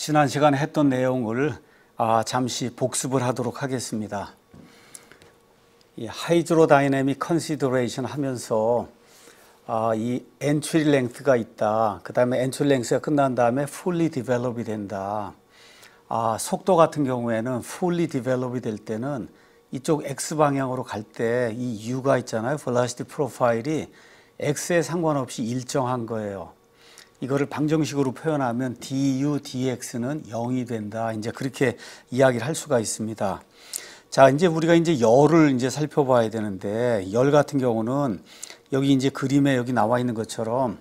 지난 시간에 했던 내용을 잠시 복습을 하도록 하겠습니다. 이 하이드로다이내믹 컨시더레이션 하면서 이 엔트리 랭스가 있다. 그 다음에 엔트리 랭스가 끝난 다음에 fully develop이 된다. 속도 같은 경우에는 fully develop이 될 때는 이쪽 X 방향으로 갈 때 이 U가 있잖아요. velocity 프로파일이 X에 상관없이 일정한 거예요. 이거를 방정식으로 표현하면 du, dx는 0이 된다. 이제 그렇게 이야기를 할 수가 있습니다. 자, 이제 우리가 이제 열을 이제 살펴봐야 되는데, 열 같은 경우는 여기 이제 그림에 여기 나와 있는 것처럼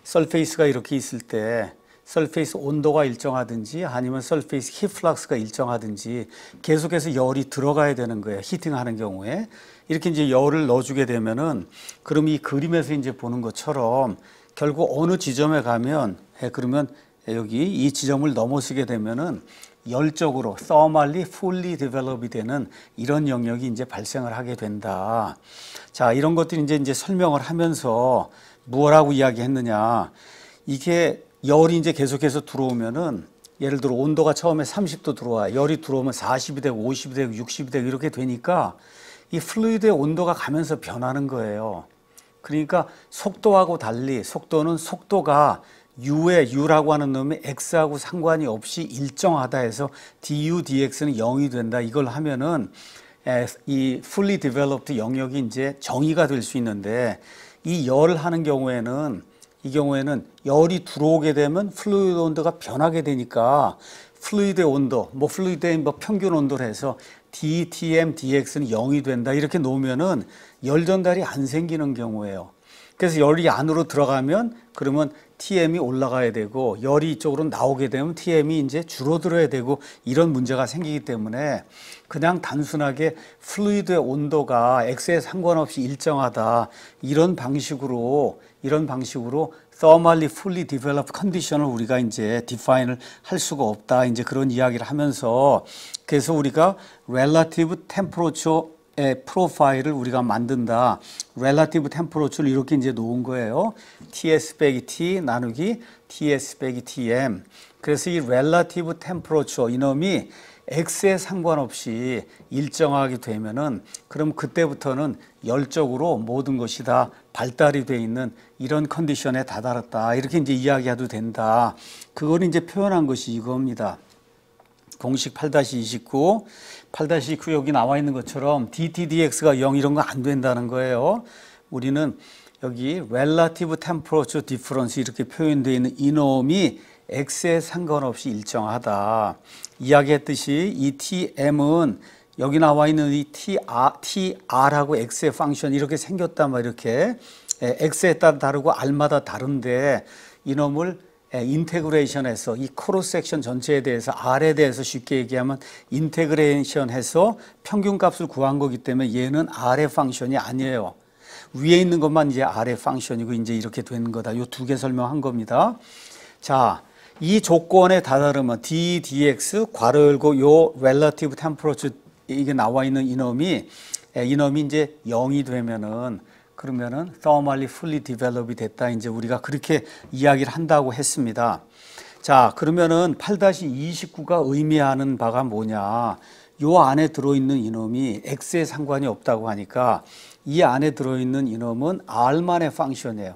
설페이스가 이렇게 있을 때 설페이스 온도가 일정하든지 아니면 설페이스 힙플럭스가 일정하든지 계속해서 열이 들어가야 되는 거예요. 히팅하는 경우에. 이렇게 이제 열을 넣어주게 되면은 그럼 이 그림에서 이제 보는 것처럼 결국 어느 지점에 가면 그러면 여기 이 지점을 넘어서게 되면은 열적으로 thermally fully develop이 되는 이런 영역이 이제 발생을 하게 된다. 자, 이런 것들이 이제 설명을 하면서 뭐라고 이야기했느냐. 이게 열이 이제 계속해서 들어오면은 예를 들어 온도가 처음에 30도 들어와. 열이 들어오면 40이 되고 50이 되고 60이 되고 이렇게 되니까 이 플루이드의 온도가 가면서 변하는 거예요. 그러니까 속도하고 달리 속도는 속도가 U라고 하는 놈이 X하고 상관이 없이 일정하다 해서 du, dx는 0이 된다. 이걸 하면은 이 fully developed 영역이 이제 정의가 될 수 있는데 이 열을 하는 경우에는 이 경우에는 열이 들어오게 되면 플루이드 온도가 변하게 되니까 플루이드의 온도, 플루이드의 평균 온도를 해서 dTm, dx는 0이 된다. 이렇게 놓으면은 열 전달이 안 생기는 경우예요. 그래서 열이 안으로 들어가면 그러면 TM이 올라가야 되고 열이 이쪽으로 나오게 되면 TM이 이제 줄어들어야 되고 이런 문제가 생기기 때문에 그냥 단순하게 플루이드의 온도가 X에 상관없이 일정하다. 이런 방식으로 thermally fully developed condition을 우리가 이제 define을 할 수가 없다. 이제 그런 이야기를 하면서 그래서 우리가 relative temperature 프로파일을 우리가 만든다. relative temperature를 이렇게 이제 놓은 거예요. TS 빼기 T 나누기 TS 빼기 TM. 그래서 이 relative temperature 이놈이 X에 상관없이 일정하게 되면은 그럼 그때부터는 열적으로 모든 것이 다 발달이 돼 있는 이런 컨디션에 다다랐다. 이렇게 이제 이야기해도 된다. 그걸 이제 표현한 것이 이겁니다. 공식 8-29, 8-29 여기 나와 있는 것처럼 dt, dx가 0 이런 거 안 된다는 거예요. 우리는 여기 relative temperature difference 이렇게 표현되어 있는 이놈이 x에 상관없이 일정하다. 이야기했듯이 이 tm은 여기 나와 있는 이 tr하고 x의 펑션 이렇게 생겼단 말이에요. 이렇게 x에 따라 다르고 r마다 다른데 이놈을 인테그레이션해서 이 크로스 섹션 전체에 대해서 R에 대해서 쉽게 얘기하면 인테그레이션해서 평균값을 구한 거기 때문에 얘는 R의 펑션이 아니에요. 위에 있는 것만 이제 R의 펑션이고 이제 이렇게 되는 거다. 이 두 개 설명한 겁니다. 자, 이 조건에 다다르면 d, dx 괄호 열고 요 relative temperature 이게 나와 있는 이놈이 이제 0이 되면은 그러면은 thermally fully develop이 됐다. 이제 우리가 그렇게 이야기를 한다고 했습니다. 자, 그러면은 8-29가 의미하는 바가 뭐냐? 요 안에 들어있는 이놈이 X에 상관이 없다고 하니까 이 안에 들어있는 이놈은 R만의 펑션이에요.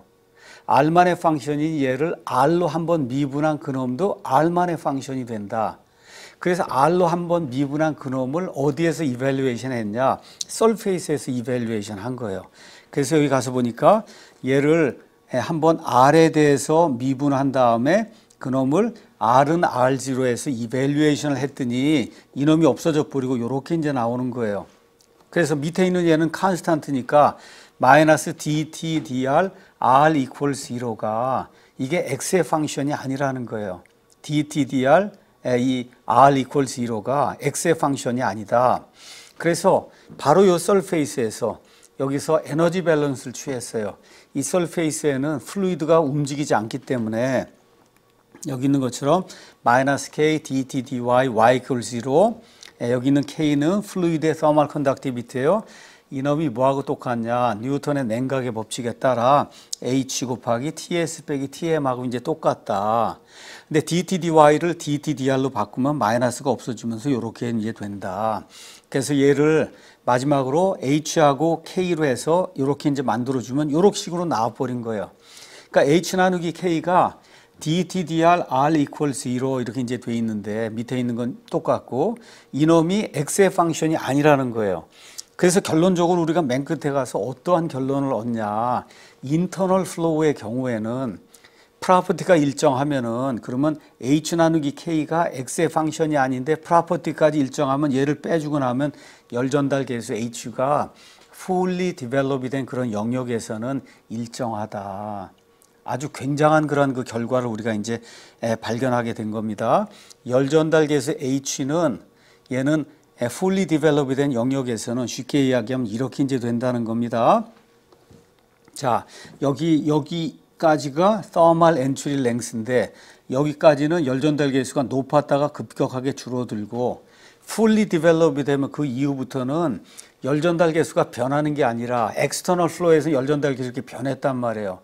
R만의 펑션인 얘를 R로 한번 미분한 그놈도 R만의 펑션이 된다. 그래서 R로 한번 미분한 그놈을 어디에서 이밸류에이션 했냐? 설페이스에서 이밸류에이션 한 거예요. 그래서 여기 가서 보니까 얘를 한번 R에 대해서 미분한 다음에 그놈을 R은 R0에서 이밸류에이션을 했더니 이놈이 없어져 버리고 이렇게 이제 나오는 거예요. 그래서 밑에 있는 얘는 컨스탄트니까 마이너스 dt dr R equals 0가 이게 x의 펑션이 아니라는 거예요. dt dr 이 R equals 0가 x의 펑션이 아니다. 그래서 바로 이 설페이스에서 여기서 에너지 밸런스를 취했어요. 이 설페이스에는 플루이드가 움직이지 않기 때문에 여기 있는 것처럼 마이너스 k dt dy y equals 0 여기 있는 k는 플루이드의 thermal conductivity예요. 이놈이 뭐하고 똑같냐? 뉴턴의 냉각의 법칙에 따라 H 곱하기 TS 빼기 TM하고 이제 똑같다. 근데 dTdy를 dTdr로 바꾸면 마이너스가 없어지면서 이렇게 이제 된다. 그래서 얘를 마지막으로 H하고 K로 해서 이렇게 이제 만들어주면 이렇게 식으로 나와버린 거예요. 그러니까 H 나누기 K가 dTdr r equals 0 이렇게 이제 돼 있는데 밑에 있는 건 똑같고 이놈이 x의 펑션이 아니라는 거예요. 그래서 결론적으로 우리가 맨 끝에 가서 어떠한 결론을 얻냐. 인터널 플로우의 경우에는 프로퍼티가 일정하면은 그러면 h 나누기 k가 x의 펑션이 아닌데 프로퍼티까지 일정하면 얘를 빼주고 나면 열전달 계수 h가 fully developed 된 그런 영역에서는 일정하다. 아주 굉장한 그런 그 결과를 우리가 이제 발견하게 된 겁니다. 열전달 계수 h는 얘는 fully developed 된 영역에서는 쉽게 이야기하면 이렇게 이제 된다는 겁니다. 자, 여기까지가 thermal entry length인데 여기까지는 열전달 계수가 높았다가 급격하게 줄어들고 fully developed 되면 그 이후부터는 열전달 계수가 변하는 게 아니라 external flow에서 열전달 계수 이렇게 변했단 말이에요.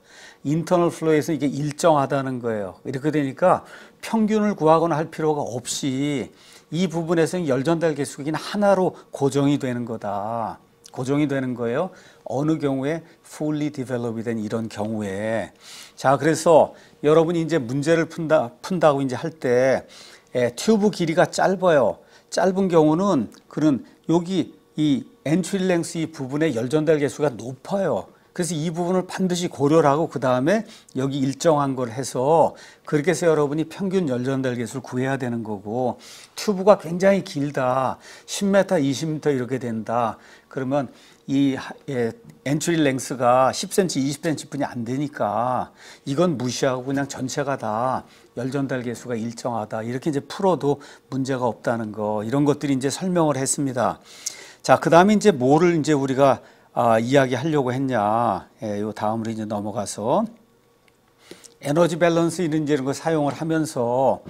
internal flow에서 이게 일정하다는 거예요. 이렇게 되니까 평균을 구하거나 할 필요가 없이 이 부분에서는 열전달 계수가 그냥 하나로 고정이 되는 거다. 고정이 되는 거예요. 어느 경우에 fully developed 된 이런 경우에. 자, 그래서 여러분이 이제 문제를 푼다고 이제 할 때 튜브 길이가 짧아요. 짧은 경우는 그런 여기 이 엔트리 랭스 이 부분의 열전달 계수가 높아요. 그래서 이 부분을 반드시 고려를 하고 그 다음에 여기 일정한 걸 해서 그렇게 해서 여러분이 평균 열전달 계수를 구해야 되는 거고 튜브가 굉장히 길다. 10m, 20m 이렇게 된다. 그러면 이 엔트리 랭스가 10cm, 20cm 뿐이 안 되니까 이건 무시하고 그냥 전체가 다 열전달 계수가 일정하다. 이렇게 이제 풀어도 문제가 없다는 거. 이런 것들이 이제 설명을 했습니다. 자, 그 다음에 이제 뭐를 이제 우리가 이야기하려고 했냐. 요 다음으로 이제 넘어가서 에너지 밸런스 이런 거 사용을 하면서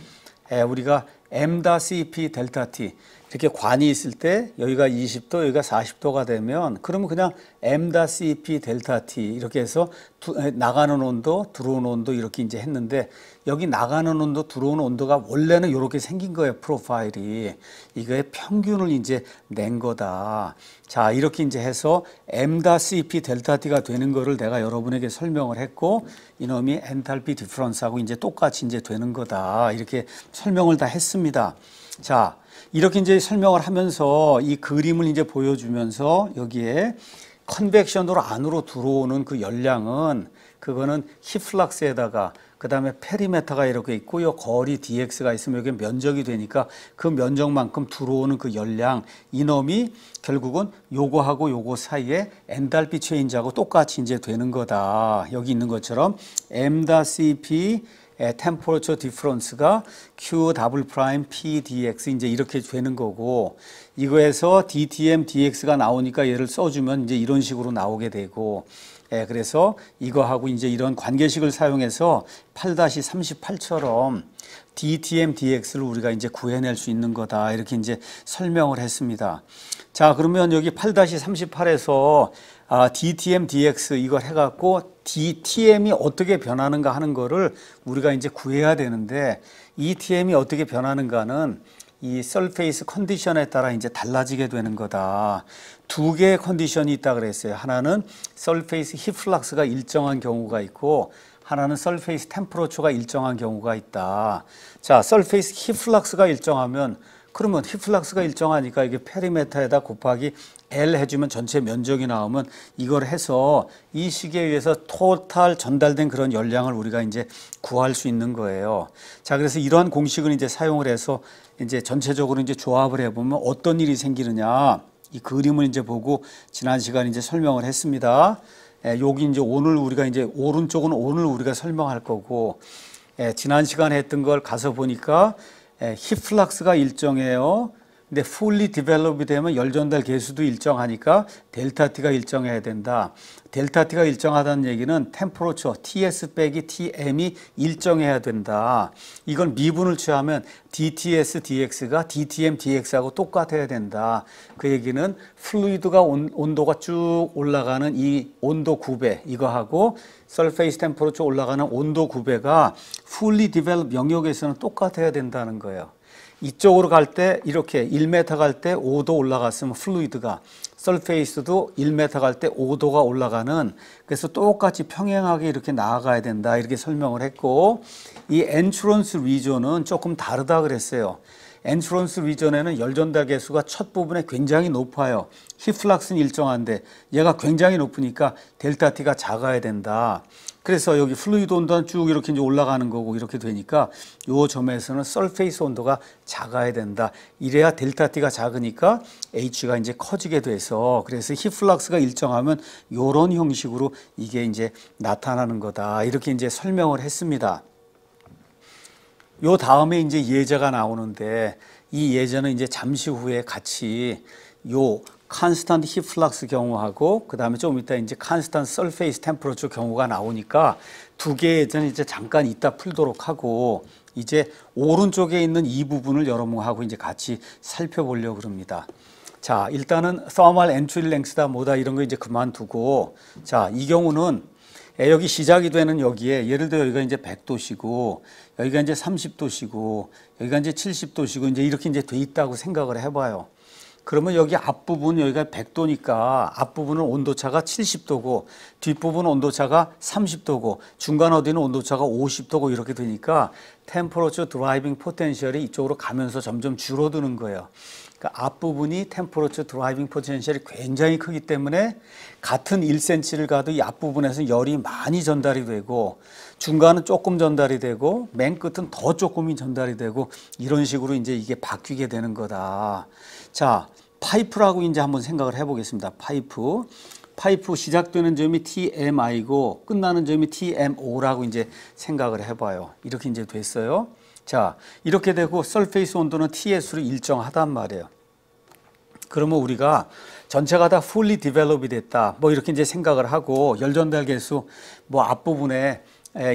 우리가 m-cp 델타 t 이렇게 관이 있을 때 여기가 20도 여기가 40도가 되면 그러면 그냥 m-cp 델타 t 이렇게 해서 나가는 온도 들어오는 온도 이렇게 이제 했는데 여기 나가는 온도 들어오는 온도가 원래는 이렇게 생긴 거예요. 프로파일이 이거의 평균을 이제 낸 거다. 자, 이렇게 이제 해서 m-cp 델타 t가 되는 거를 내가 여러분에게 설명을 했고 이놈이 엔탈피 디퍼런스하고 이제 똑같이 이제 되는 거다. 이렇게 설명을 다 했습니다. 자, 이렇게 이제 설명을 하면서 이 그림을 이제 보여주면서 여기에 컨벡션으로 안으로 들어오는 그 열량은 그거는 힙플락스에다가 그 다음에 페리메터가 이렇게 있고요. 거리 dx가 있으면 여기 면적이 되니까 그 면적만큼 들어오는 그 열량 이놈이 결국은 요거하고 요거 사이에 엔탈피 체인지하고 똑같이 이제 되는 거다. 여기 있는 것처럼 m-cp temperature difference가 q 더블 프라임 p dx 이제 이렇게 되는 거고 이거에서 dtm dx가 나오니까 얘를 써주면 이제 이런 식으로 나오게 되고 그래서 이거하고 이제 이런 관계식을 사용해서 8-38처럼 dtm dx를 우리가 이제 구해낼 수 있는 거다. 이렇게 이제 설명을 했습니다. 자, 그러면 여기 8-38에서 dtm dx 이걸 해갖고 dtm이 어떻게 변하는가 하는 거를 우리가 이제 구해야 되는데 이 tm이 어떻게 변하는가는 이 서페이스 컨디션에 따라 이제 달라지게 되는 거다. 두 개의 컨디션이 있다 그랬어요. 하나는 서페이스 힙플락스가 일정한 경우가 있고 하나는 서페이스 템퍼러처가 일정한 경우가 있다. 자, 서페이스 힙플락스가 일정하면 그러면 힙플락스가 일정하니까 이게 페리메터에다 곱하기 L 해주면 전체 면적이 나오면 이걸 해서 이 시계에 의해서 토탈 전달된 그런 열량을 우리가 이제 구할 수 있는 거예요. 자, 그래서 이러한 공식을 이제 사용을 해서 이제 전체적으로 이제 조합을 해보면 어떤 일이 생기느냐. 이 그림을 이제 보고 지난 시간에 이제 설명을 했습니다. 여기 이제 오늘 우리가 이제 오른쪽은 오늘 우리가 설명할 거고 지난 시간에 했던 걸 가서 보니까 힙플락스가 일정해요. 근데 fully develop이 되면 열 전달 계수도 일정하니까 델타 T가 일정해야 된다. 델타 T가 일정하다는 얘기는 템퍼러처 TS 빼기 TM이 일정해야 된다. 이건 미분을 취하면 DTS DX가 DTM DX하고 똑같아야 된다. 그 얘기는 플루이드가 온도가 쭉 올라가는 이 온도 9배 이거하고 surface temperature 올라가는 온도 9배가 fully developed 영역에서는 똑같아야 된다는 거예요. 이쪽으로 갈 때 이렇게 1m 갈 때 5도 올라갔으면 플루이드가 서페이스도 1m 갈 때 5도가 올라가는 그래서 똑같이 평행하게 이렇게 나아가야 된다 이렇게 설명을 했고 이 엔트런스 리전은 조금 다르다 그랬어요. 엔트런스 리전에는 열 전달 계수가 첫 부분에 굉장히 높아요. 히플락스는 일정한데 얘가 굉장히 높으니까 델타 T가 작아야 된다. 그래서 여기 플루이드 온도는 쭉 이렇게 이제 올라가는 거고 이렇게 되니까 요 점에서는 서페이스 온도가 작아야 된다. 이래야 델타 T가 작으니까 H가 이제 커지게 돼서 그래서 히플락스가 일정하면 요런 형식으로 이게 이제 나타나는 거다. 이렇게 이제 설명을 했습니다. 요 다음에 이제 예제가 나오는데 이 예제는 이제 잠시 후에 같이 요 constant heat flux 경우하고 그 다음에 좀 이따 이제 constant surface temperature 경우가 나오니까 두 개의 예제는 이제 잠깐 이따 풀도록 하고 이제 오른쪽에 있는 이 부분을 여러분하고 이제 같이 살펴보려고 합니다. 자, 일단은 thermal entry length다 뭐다 이런 거 이제 그만두고 자, 이 경우는 여기 시작이 되는 여기에 예를 들어 여기가 이제 100도시고 여기가 이제 30도시고 여기가 이제 70도시고 이제 이렇게 이제 돼 있다고 생각을 해봐요. 그러면 여기 앞부분 여기가 100도니까 앞부분은 온도차가 70도고 뒷부분 온도차가 30도고 중간 어디는 온도차가 50도고 이렇게 되니까 temperature driving potential이 이쪽으로 가면서 점점 줄어드는 거예요. 그러니까 앞부분이 temperature driving potential이 굉장히 크기 때문에 같은 1cm를 가도 이 앞부분에서 열이 많이 전달이 되고 중간은 조금 전달이 되고 맨 끝은 더 조금이 전달이 되고 이런 식으로 이제 이게 바뀌게 되는 거다. 자, 파이프라고 이제 한번 생각을 해보겠습니다. 파이프 시작되는 점이 TMI고 끝나는 점이 TMO라고 이제 생각을 해봐요. 이렇게 이제 됐어요. 자, 이렇게 되고 서페이스 온도는 TS로 일정하단 말이에요. 그러면 우리가 전체가 다 fully develop이 됐다. 뭐 이렇게 이제 생각을 하고 열 전달 계수 뭐 앞부분에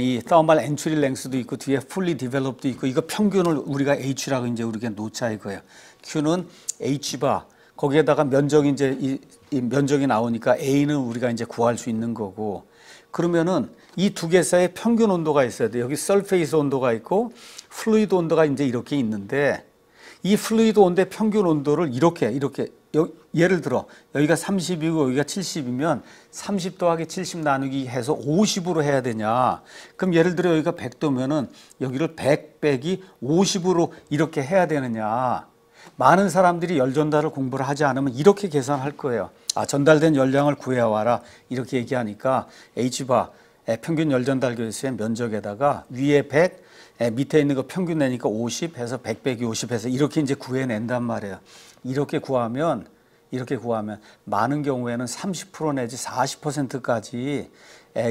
이 thermal entry length도 있고 뒤에 fully developed도 있고 이거 평균을 우리가 H라고 이제 우리가 놓자 이거예요. Q는 H바 거기에다가 면적이 이제 이 면적이 나오니까 A는 우리가 이제 구할 수 있는 거고 그러면은 이 두 개 사이에 평균 온도가 있어야 돼. 여기 서페이스 온도가 있고 플루이드 온도가 이제 이렇게 있는데 이 플루이드 온도의 평균 온도를 이렇게 예를 들어 여기가 30이고 여기가 70이면 30 더하기 70 나누기 해서 50으로 해야 되냐. 그럼 예를 들어 여기가 100도면은 여기를 100 빼기 50으로 이렇게 해야 되느냐. 많은 사람들이 열 전달을 공부를 하지 않으면 이렇게 계산할 거예요. 아, 전달된 열량을 구해와라. 이렇게 얘기하니까 H바 평균 열 전달 계수의 면적에다가 위에 100 밑에 있는 거 평균 내니까 50 해서 100 빼기 50 해서 이렇게 이제 구해낸단 말이에요. 이렇게 구하면 많은 경우에는 30% 내지 40%까지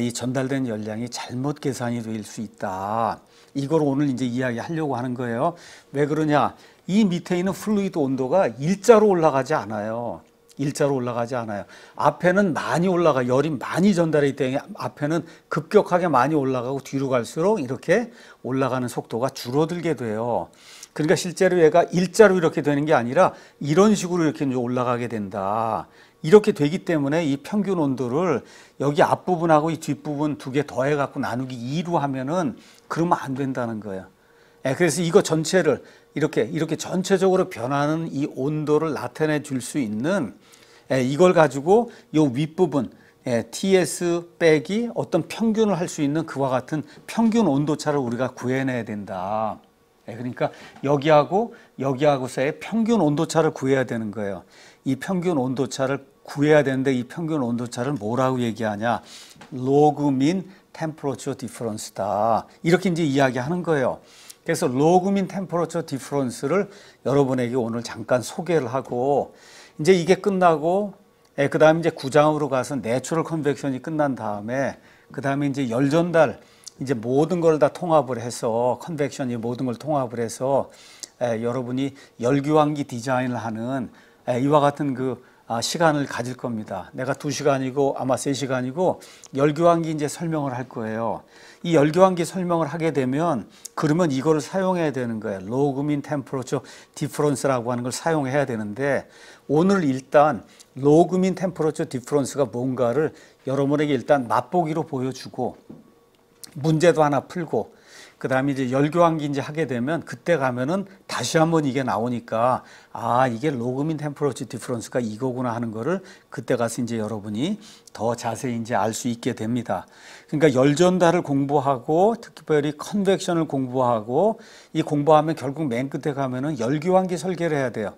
이 전달된 열량이 잘못 계산이 될 수 있다. 이걸 오늘 이제 이야기하려고 하는 거예요. 왜 그러냐? 이 밑에 있는 플루이드 온도가 일자로 올라가지 않아요. 일자로 올라가지 않아요. 앞에는 많이 올라가 열이 많이 전달이 되니 앞에는 급격하게 많이 올라가고 뒤로 갈수록 이렇게 올라가는 속도가 줄어들게 돼요. 그러니까 실제로 얘가 일자로 이렇게 되는 게 아니라 이런 식으로 이렇게 올라가게 된다. 이렇게 되기 때문에 이 평균 온도를 여기 앞부분하고 이 뒷부분 두 개 더해 갖고 나누기 2로 하면은 그러면 안 된다는 거예요. 그래서 이거 전체를 이렇게 전체적으로 변하는 이 온도를 나타내 줄 수 있는 이걸 가지고 요 윗부분 TS 빼기 어떤 평균을 할 수 있는 그와 같은 평균 온도차를 우리가 구해내야 된다. 그러니까 여기하고서의 평균 온도차를 구해야 되는 거예요. 이 평균 온도차를 구해야 되는데 이 평균 온도차를 뭐라고 얘기하냐? 로그 민 템퍼러처 디퍼런스다. 이렇게 이제 이야기하는 거예요. 그래서 로그 민 템퍼러처 디퍼런스를 여러분에게 오늘 잠깐 소개를 하고 이제 이게 끝나고 그 다음에 이제 9장으로 가서 내추럴 컨벡션이 끝난 다음에 그 다음에 이제 열 전달 이제 모든 걸 다 통합을 해서 컨벡션이 모든 걸 통합을 해서 여러분이 열교환기 디자인을 하는 이와 같은 시간을 가질 겁니다. 내가 2시간이고 아마 3시간이고 열교환기 이제 설명을 할 거예요. 이 열교환기 설명을 하게 되면 그러면 이걸 사용해야 되는 거예요. 로그 민 템퍼러처 디퍼런스라고 하는 걸 사용해야 되는데 오늘 일단 로그 민 템퍼러처 디퍼런스가 뭔가를 여러분에게 일단 맛보기로 보여주고 문제도 하나 풀고 그 다음에 이제 열교환기 이제 하게 되면 그때 가면은 다시 한번 이게 나오니까 이게 로그 민 템퍼러처 디퍼런스가 이거구나 하는 거를 그때 가서 이제 여러분이 더 자세히 이제 알 수 있게 됩니다. 그러니까 열 전달을 공부하고 특별히 컨벡션을 공부하고 이 공부하면 결국 맨 끝에 가면은 열교환기 설계를 해야 돼요.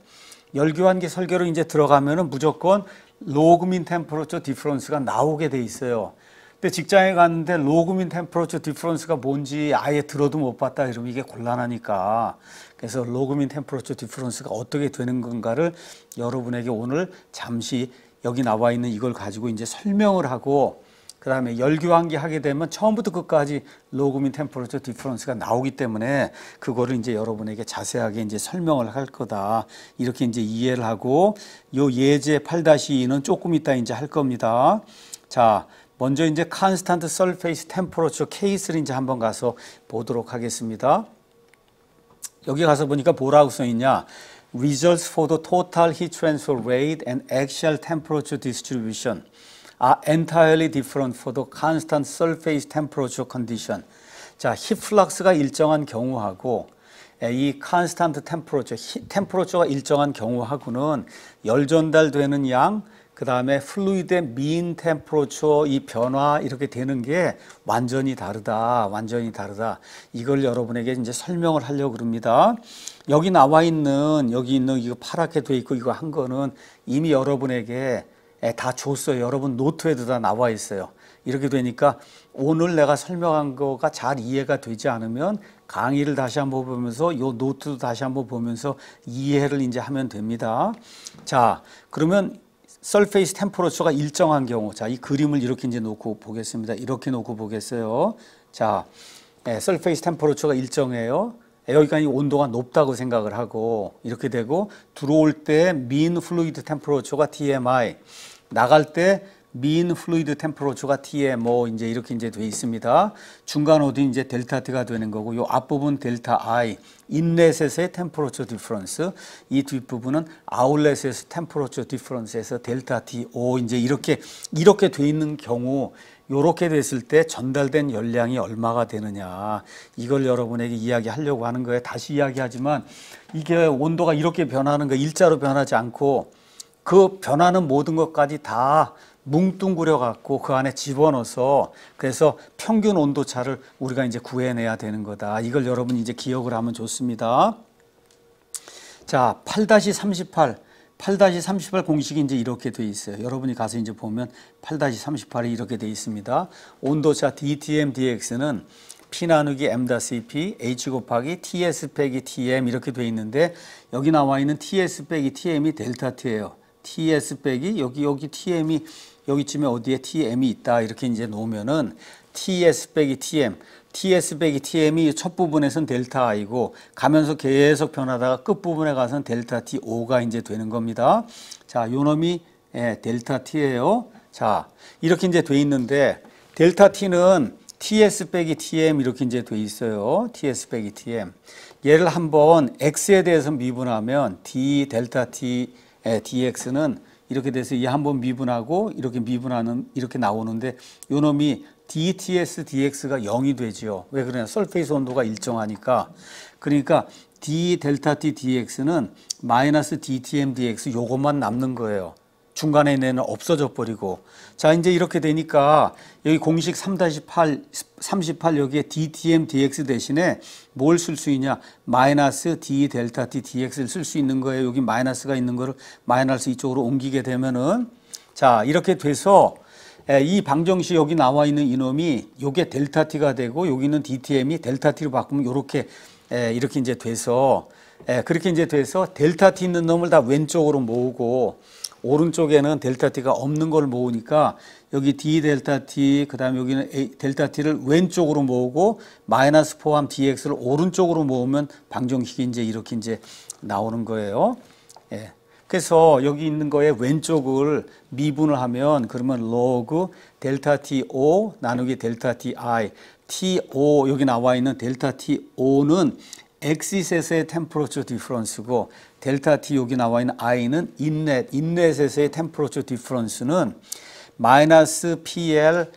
열교환기 설계로 이제 들어가면은 무조건 로그 민 템퍼러처 디퍼런스가 나오게 돼 있어요. 근데 직장에 갔는데 로그 민 템퍼러처 디퍼런스가 뭔지 아예 들어도 못 봤다 이러면 이게 곤란하니까 그래서 로그 민 템퍼러처 디퍼런스가 어떻게 되는 건가를 여러분에게 오늘 잠시 여기 나와 있는 이걸 가지고 이제 설명을 하고 그 다음에 열교환기 하게 되면 처음부터 끝까지 로그 민 템퍼러처 디퍼런스가 나오기 때문에 그거를 이제 여러분에게 자세하게 이제 설명을 할 거다. 이렇게 이제 이해를 하고 요 예제 8-2는 조금 이따 이제 할 겁니다. 자, 먼저 이제 Constant Surface Temperature 케이스를 이제 한번 가서 보도록 하겠습니다. 여기 가서 보니까 뭐라고 써 있냐? Results for the total heat transfer rate and axial temperature distribution are entirely different for the constant surface temperature condition. 자, heat flux가 일정한 경우하고 이 constant temperature, 템퍼러처가 일정한 경우하고는 열 전달되는 양, 그 다음에 플루이드의 mean temperature 이 변화 이렇게 되는 게 완전히 다르다. 이걸 여러분에게 이제 설명을 하려고 그럽니다. 여기 나와 있는 이거 파랗게 돼 있고 이거 한 거는 이미 여러분에게 다 줬어요. 여러분 노트에도 다 나와 있어요. 이렇게 되니까 오늘 내가 설명한 거가 잘 이해가 되지 않으면 강의를 다시 한번 보면서 요 노트도 다시 한번 보면서 이해를 이제 하면 됩니다. 자, 그러면 서페이스 템퍼러처가 일정한 경우, 자, 이 그림을 이렇게 이제 놓고 보겠습니다. 이렇게 놓고 보겠어요. 자, 서페이스 템퍼러처가 일정해요. 여기까지 온도가 높다고 생각을 하고 이렇게 되고 들어올 때 mean fluid temperature가 TMI, 나갈 때 mean fluid temperature가 TMO 이제 이렇게 이제 돼 있습니다. 중간 어디 이제 델타 T가 되는 거고 요 앞부분 델타 I, 인렛에서의 temperature difference, 이 뒷부분은 아웃렛에서 temperature difference에서 델타 TO 이제 이렇게 돼 있는 경우 요렇게 됐을 때 전달된 열량이 얼마가 되느냐 이걸 여러분에게 이야기하려고 하는 거예요. 다시 이야기하지만 이게 온도가 이렇게 변하는 거 일자로 변하지 않고 그 변하는 모든 것까지 다 뭉뚱그려 갖고 그 안에 집어넣어서 그래서 평균 온도 차를 우리가 이제 구해내야 되는 거다. 이걸 여러분이 이제 기억을 하면 좋습니다. 자, 8-38 공식이 이제 이렇게 돼 있어요. 여러분이 가서 이제 보면 8-38이 이렇게 돼 있습니다. 온도차 dTm dx는 P 나누기 M-CP H 곱하기 TS 빼기 TM 이렇게 돼 있는데 여기 나와 있는 TS 빼기 TM이 델타 T예요. TS 빼기 여기 TM이 여기쯤에 어디에 TM이 있다 이렇게 이제 놓으면은 TS 빼기 TM이 첫 부분에서는 델타 I고 가면서 계속 변하다가 끝 부분에 가서는 델타 TO가 이제 되는 겁니다. 자, 요 놈이 델타 T예요. 자, 이렇게 이제 돼 있는데 델타 T는 TS 빼기 TM 이렇게 이제 돼 있어요. TS 빼기 TM. 얘를 한번 X에 대해서 미분하면 D 델타 T dx는 이렇게 돼서 이 한번 미분하고 이렇게 미분하는 이렇게 나오는데 요 놈이 dTs dx가 0이 되죠. 왜 그러냐? 설페이스 온도가 일정하니까. 그러니까 d 델타 t dx는 마이너스 dTm dx 요것만 남는 거예요. 중간에 있는 애는 없어져 버리고. 자, 이제 이렇게 되니까 여기 공식 38 여기에 dTm dx 대신에 뭘 쓸 수 있냐? 마이너스 d 델타 t dx를 쓸 수 있는 거예요. 여기 마이너스가 있는 거를 마이너스 이쪽으로 옮기게 되면은 자, 이렇게 돼서 이 방정식 여기 나와 있는 이놈이 요게 델타 t가 되고 여기는 dTm이 델타 t로 바꾸면 요렇게 이렇게 이제 돼서 그렇게 이제 돼서 델타 t 있는 놈을 다 왼쪽으로 모으고 오른쪽에는 델타 t가 없는 걸 모으니까 여기 d 델타 t, 그 다음에 여기는 델타 t를 왼쪽으로 모으고 마이너스 포함 dx를 오른쪽으로 모으면 방정식이 이제 이렇게 이제 나오는 거예요. 예. 그래서 여기 있는 거에 왼쪽을 미분을 하면 그러면 로그 델타 t o 나누기 델타 t i, t o 여기 나와 있는 델타 t o는 엑시스에서의 템퍼러처 디퍼런스고 델타 t 여기 나와 있는 i는 인렛에서의 템퍼러처 디퍼런스는 마이너스 pl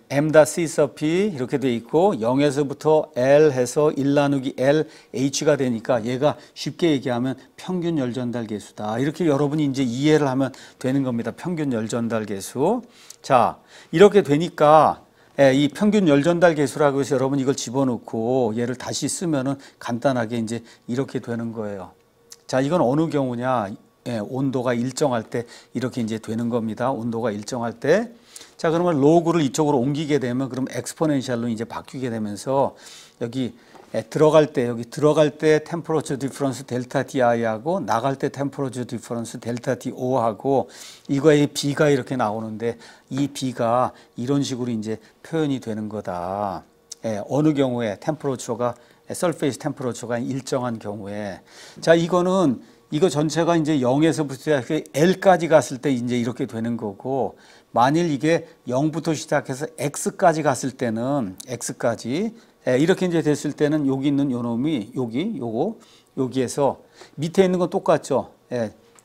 m.c sub p 이렇게 돼 있고 0에서부터 l 해서 1 나누기 l h가 되니까 얘가 쉽게 얘기하면 평균 열 전달 계수다. 이렇게 여러분이 이제 이해를 하면 되는 겁니다. 평균 열 전달 계수. 자, 이렇게 되니까 이 평균 열 전달 계수라고 해서 여러분 이걸 집어넣고 얘를 다시 쓰면은 간단하게 이제 이렇게 되는 거예요. 자, 이건 어느 경우냐? 온도가 일정할 때 이렇게 이제 되는 겁니다. 온도가 일정할 때. 자, 그러면 로그를 이쪽으로 옮기게 되면 그럼 엑스포넨셜로 이제 바뀌게 되면서 여기 들어갈 때 템퍼러처 디퍼런스 델타 ti하고 나갈 때 템퍼러처 디퍼런스 델타 to하고 이거의 b가 이렇게 나오는데 이 b가 이런 식으로 이제 표현이 되는 거다. 어느 경우에 템퍼러처가 서페이스 템퍼러처가 일정한 경우에. 자, 이거 전체가 이제 0에서부터 L까지 갔을 때 이제 이렇게 되는 거고, 만일 이게 0부터 시작해서 X까지 갔을 때는, X까지, 이렇게 이제 됐을 때는 여기 있는 요 놈이, 여기에서 밑에 있는 건 똑같죠.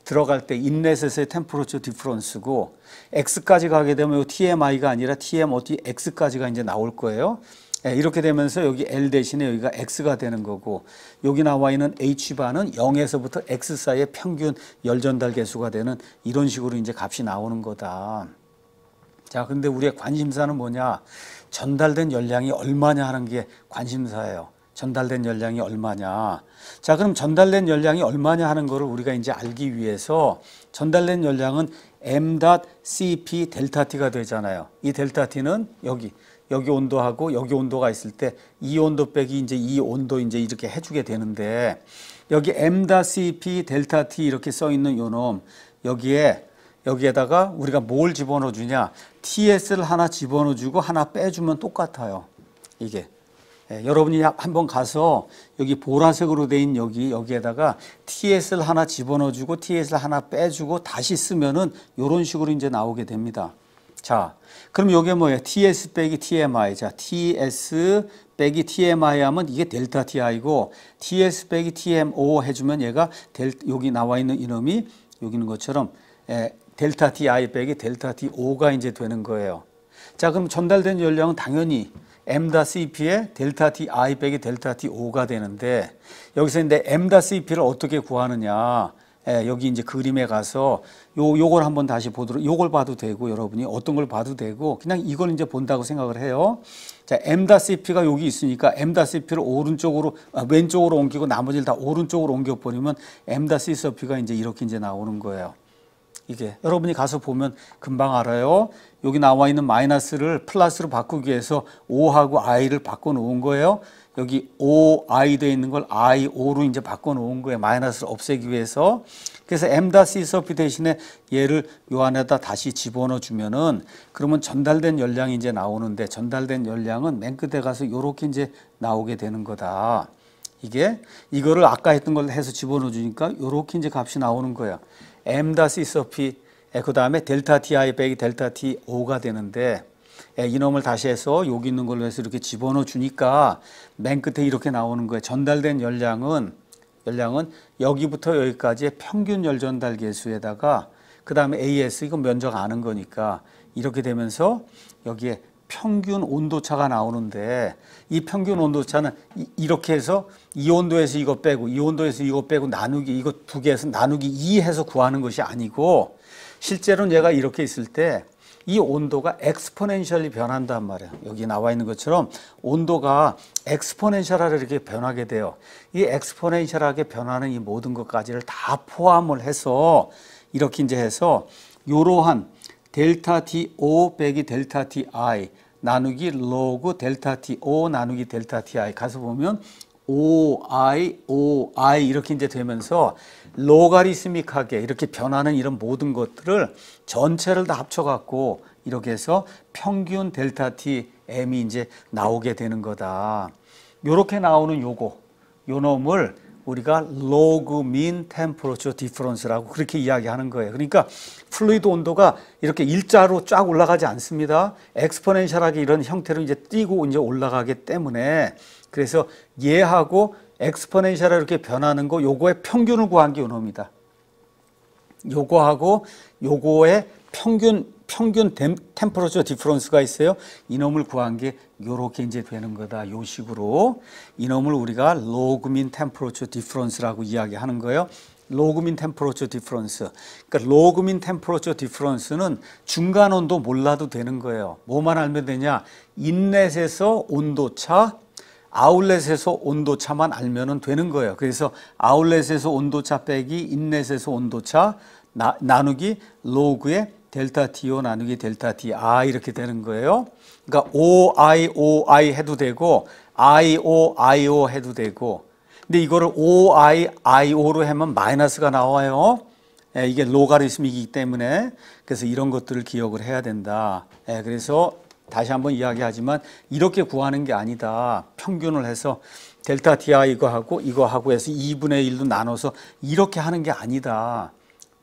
들어갈 때 인렛에서의 템퍼러처 디퍼런스고, X까지 가게 되면 요 TMI가 아니라 TMOT X까지가 이제 나올 거예요. 이렇게 되면서 여기 L 대신에 여기가 X가 되는 거고 여기 나와 있는 H바는 0에서부터 X 사이의 평균 열 전달 계수가 되는 이런 식으로 이제 값이 나오는 거다. 자, 근데 우리의 관심사는 뭐냐? 전달된 열량이 얼마냐 하는 게 관심사예요. 전달된 열량이 얼마냐. 자, 그럼 전달된 열량이 얼마냐 하는 거를 우리가 이제 알기 위해서 전달된 열량은 m.cp 델타 t가 되잖아요. 이 델타 t는 여기 온도하고 여기 온도가 있을 때 이 온도 빼기 이제 이 온도 이제 이렇게 해주게 되는데 여기 m.cp 델타 t 이렇게 써 있는 요 놈 여기에다가 우리가 뭘 집어넣어 주냐? ts를 하나 집어넣어 주고 하나 빼주면 똑같아요. 이게. 여러분이 한번 가서 여기 보라색으로 돼 있는 여기에다가 ts를 하나 집어넣어 주고 ts를 하나 빼주고 다시 쓰면은 요런 식으로 이제 나오게 됩니다. 자, 그럼 요게 뭐예요? ts 빼기 tmi. 자, ts 빼기 tmi 하면 이게 델타 ti고 ts 빼기 tmo 해주면 얘가 여기 나와 있는 이놈이 여기 있는 것처럼 델타 ti 빼기 델타 to가 이제 되는 거예요. 자, 그럼 전달된 열량은 당연히 m.cp에 델타 ti 빼기 델타 to가 되는데 여기서 근데 m.cp를 어떻게 구하느냐? 여기 이제 그림에 가서 요걸 한번 다시 보도록, 요걸 봐도 되고 여러분이 어떤 걸 봐도 되고 그냥 이걸 이제 본다고 생각을 해요. 자, m.cp가 여기 있으니까 m.cp를 왼쪽으로 옮기고 나머지를 다 오른쪽으로 옮겨 버리면 m.c.cp가 이제 이렇게 이제 나오는 거예요. 이게 여러분이 가서 보면 금방 알아요. 여기 나와 있는 마이너스를 플러스로 바꾸기 위해서 O하고 I를 바꿔 놓은 거예요. 여기 OI 되어 있는 걸 IO로 이제 바꿔 놓은 거예요. 마이너스를 없애기 위해서. 그래서 m.c.p 대신에 얘를 요 안에다 다시 집어넣어 주면은 그러면 전달된 열량이 이제 나오는데 전달된 열량은 맨 끝에 가서 요렇게 이제 나오게 되는 거다. 이거를 아까 했던 걸 해서 집어넣어 주니까 요렇게 이제 값이 나오는 거예요. m.c.p 그 다음에 델타 ti 빼기 델타 to가 되는데 이놈을 다시 해서 여기 있는 걸로 해서 이렇게 집어넣어 주니까 맨 끝에 이렇게 나오는 거예요. 전달된 열량은 여기부터 여기까지의 평균 열 전달 계수에다가 그 다음에 AS 이건 면적 아는 거니까 이렇게 되면서 여기에 평균 온도차가 나오는데 이 평균 온도차는 이렇게 해서 이 온도에서 이거 빼고 이 온도에서 이거 빼고 나누기 이거 두 개에서 나누기 2 해서 구하는 것이 아니고 실제로는 얘가 이렇게 있을 때 이 온도가 엑스포넨셜리 변한단 말이에요. 여기 나와 있는 것처럼 온도가 엑스포넨셜하게 이렇게 변하게 돼요. 이 엑스포넨셜하게 변하는 이 모든 것까지를 다 포함을 해서 이렇게 이제 해서 이러한 델타 TO 빼기 델타 TI 나누기 로그 델타 TO 나누기 델타 TI 가서 보면 OI 이렇게 이제 되면서 로가리스믹하게 이렇게 변하는 이런 모든 것들을 전체를 다 합쳐갖고 이렇게 해서 평균 델타 T M이 이제 나오게 되는 거다. 요렇게 나오는 요 놈을 우리가 log mean temperature difference라고 그렇게 이야기하는 거예요. 그러니까 플루이드 온도가 이렇게 일자로 쫙 올라가지 않습니다. 엑스포넨셜하게 이런 형태로 이제 뛰고 이제 올라가기 때문에 그래서 얘하고 엑스포넨셜하게 이렇게 변하는 거 요거의 평균을 구한 게 요놈이다. 요거하고 요거의 평균 템퍼러처 디퍼런스가 있어요. 이놈을 구한 게 요렇게 이제 되는 거다. 요 식으로 이놈을 우리가 로그 민 템퍼러처 디퍼런스라고 이야기하는 거예요. 로그 민 템퍼러처 디퍼런스. 그러니까 로그 민 템퍼러처 디퍼런스는 중간 온도 몰라도 되는 거예요. 뭐만 알면 되냐? 인렛에서 온도차, 아웃렛에서 온도차만 알면은 되는 거예요. 그래서 아웃렛에서 온도차 빼기 인렛에서 온도차 나누기 로그의 델타 TO 나누기 델타 TI 이렇게 되는 거예요. 그러니까 OI 해도 되고 IO 해도 되고 근데 이거를 OIO로 하면 마이너스가 나와요. 이게 로가리즘이기 때문에 그래서 이런 것들을 기억을 해야 된다. 그래서 다시 한번 이야기하지만 이렇게 구하는 게 아니다. 평균을 해서 델타 TI 이거 하고 해서 2분의 1로 나눠서 이렇게 하는 게 아니다.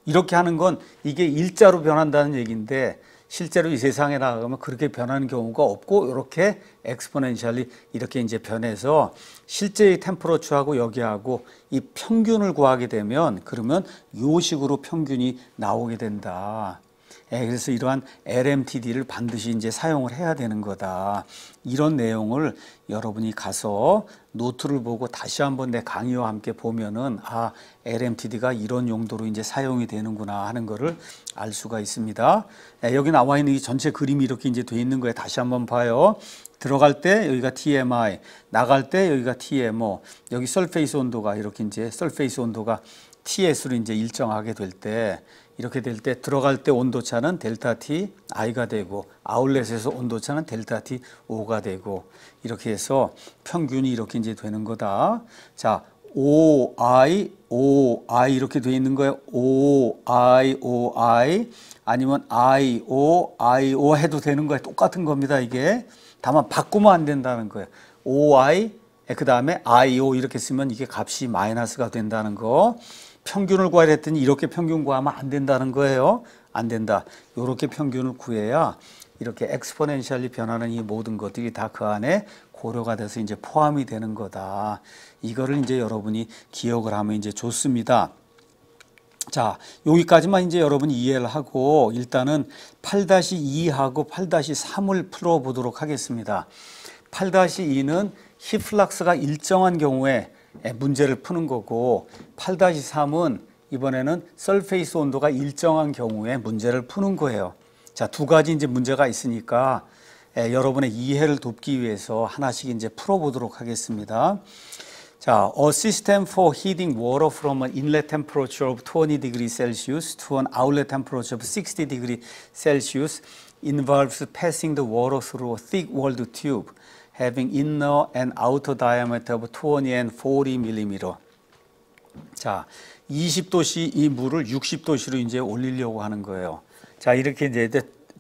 이렇게 하는 건 이게 일자로 변한다는 얘기인데 실제로 이 세상에 나가면 그렇게 변하는 경우가 없고 이렇게 엑스포넨셜리 이렇게 이제 변해서 실제의 템퍼러처하고 여기하고 이 평균을 구하게 되면 그러면 요 식으로 평균이 나오게 된다. 그래서 이러한 LMTD를 반드시 이제 사용을 해야 되는 거다. 이런 내용을 여러분이 가서 노트를 보고 다시 한번 내 강의와 함께 보면은 아, LMTD가 이런 용도로 이제 사용이 되는구나 하는 거를 알 수가 있습니다. 여기 나와 있는 이 전체 그림이 이렇게 이제 돼 있는 거에 다시 한번 봐요. 들어갈 때 여기가 TMI, 나갈 때 여기가 TMO, 여기 설페이스 온도가 이렇게 이제 설페이스 온도가 TS로 이제 일정하게 될 때 이렇게 될 때 들어갈 때 온도차는 델타 T I가 되고 아웃렛에서 온도차는 델타 T O가 되고 이렇게 해서 평균이 이렇게 이제 되는 거다. 자, OI 이렇게 돼 있는 거예요. OI 아니면 IO 해도 되는 거예요. 똑같은 겁니다. 이게 다만 바꾸면 안 된다는 거예요. OI 그 다음에 IO 이렇게 쓰면 이게 값이 마이너스가 된다는 거. 평균을 구하려 했더니 이렇게 평균 구하면 안 된다는 거예요. 안 된다. 이렇게 평균을 구해야 이렇게 엑스포넨셜리 변하는 이 모든 것들이 다 그 안에 고려가 돼서 이제 포함이 되는 거다. 이거를 이제 여러분이 기억을 하면 이제 좋습니다. 자, 여기까지만 이제 여러분이 이해를 하고 일단은 8-2하고 8-3을 풀어보도록 하겠습니다. 8-2는 힙플락스가 일정한 경우에 문제를 푸는 거고 8-3은 이번에는 설페이스 온도가 일정한 경우에 문제를 푸는 거예요. 자, 두 가지 이제 문제가 있으니까 여러분의 이해를 돕기 위해서 하나씩 이제 풀어보도록 하겠습니다. 자, a system for heating water from an inlet temperature of 20 degrees Celsius to an outlet temperature of 60 degrees Celsius involves passing the water through a thick-walled tube having inner and outer diameter of 20 and 40 mm. 자, 20도씨 이 물을 60도씨로 이제 올리려고 하는 거예요. 자, 이렇게 이제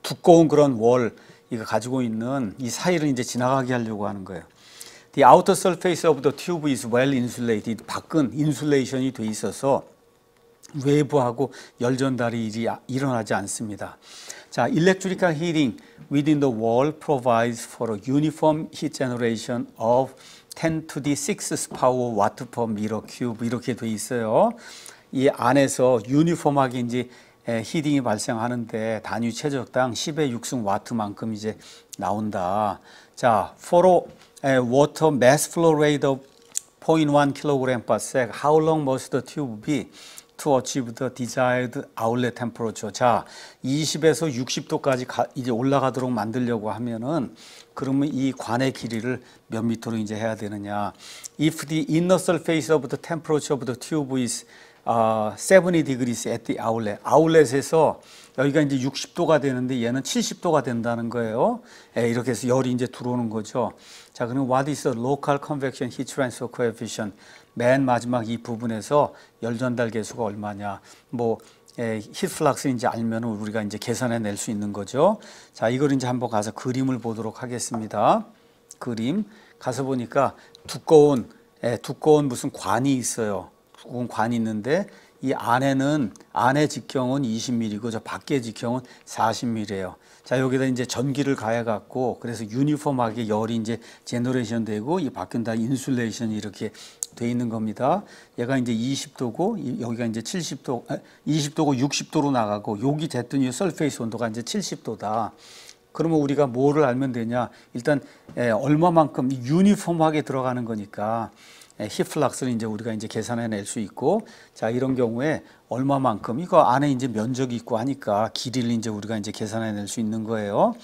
두꺼운 그런 월 이거 가지고 있는 이 사이를 이제 지나가게 하려고 하는 거예요. The outer surface of the tube is well insulated. 밖은 인슐레이션이 돼 있어서 외부하고 열 전달이 일어나지 않습니다. 자, electrical heating within the wall provides for a uniform heat generation of 10 to the 6th power watt per meter cube 이렇게 돼 있어요. 이 안에서 유니폼하게 이제 히팅이 발생하는데 단위 최적당 10의 6승 와트만큼 이제 나온다. 자, for a water mass flow rate of 0.1 kg per sec, how long must the tube be to achieve the desired outlet temperature? 자, 20에서 60도까지 이제 올라가도록 만들려고 하면은 그러면 이 관의 길이를 몇 미터로 이제 해야 되느냐? If the inner surface of the temperature of the tube is 70 degrees at the outlet. 아울렛에서 여기가 이제 60도가 되는데 얘는 70도가 된다는 거예요. 이렇게 해서 열이 이제 들어오는 거죠. 자, 그럼 what is the local convection heat transfer coefficient? 맨 마지막 이 부분에서 열 전달 계수가 얼마냐? 뭐 히트플락스 이제 알면 우리가 이제 계산해 낼 수 있는 거죠. 자, 이걸 이제 한번 가서 그림을 보도록 하겠습니다. 그림 가서 보니까 두꺼운 무슨 관이 있어요. 두꺼운 관이 있는데 이 안에는 안의 직경은 20mm고 저 밖의 직경은 40mm예요. 자, 여기다 이제 전기를 가해 갖고 그래서 유니폼하게 열이 이제 제너레이션 되고 이 밖은 다 인슐레이션이 이렇게 돼 있는 겁니다. 얘가 이제 20도고 여기가 이제 70도, 20도고 60도로 나가고 여기 됐더니 설페이스 온도가 이제 70도다. 그러면 우리가 뭐를 알면 되냐? 일단 얼마만큼 유니폼하게 들어가는 거니까 히트플락스를 이제 우리가 이제 계산해 낼 수 있고, 자, 이런 경우에 얼마만큼 이거 안에 이제 면적이 있고 하니까 길이를 이제 우리가 이제 계산해 낼 수 있는 거예요.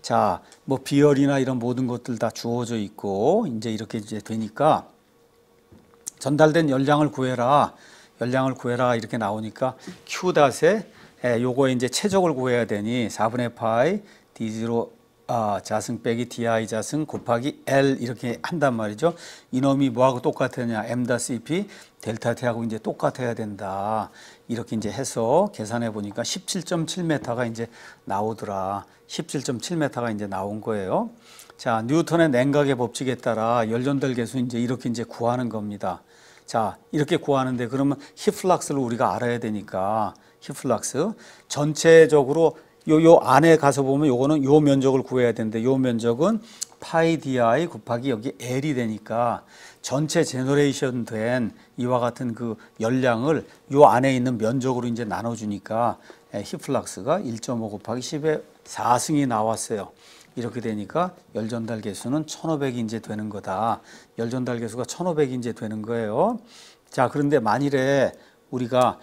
자, 뭐 비열이나 이런 모든 것들 다 주어져 있고 이제 이렇게 이제 되니까 전달된 열량을 구해라. 열량을 구해라 이렇게 나오니까 Q 닷에 요거에 이제 최적을 구해야 되니 4분의 파이 D0 자승 빼기 DI 자승 곱하기 L 이렇게 한단 말이죠. 이놈이 뭐하고 똑같으냐? M-CP 델타 T하고 이제 똑같아야 된다. 이렇게 이제 해서 계산해 보니까 17.7m가 이제 나오더라. 17.7m가 이제 나온 거예요. 자, 뉴턴의 냉각의 법칙에 따라 열 전달 계수 이제 이렇게 이제 구하는 겁니다. 자, 이렇게 구하는데 그러면 히트플락스를 우리가 알아야 되니까 히트플락스 전체적으로 요 안에 가서 보면 요거는 요 면적을 구해야 되는데 요 면적은 파이 di 곱하기 여기 L이 되니까 전체 제너레이션 된 이와 같은 그 열량을 요 안에 있는 면적으로 이제 나눠주니까 히트플락스가 1.5 곱하기 10의 4승이 나왔어요. 이렇게 되니까 열 전달 계수는 1500이 이제 되는 거다. 열 전달 계수가 1500이 이제 되는 거예요. 자, 그런데 만일에 우리가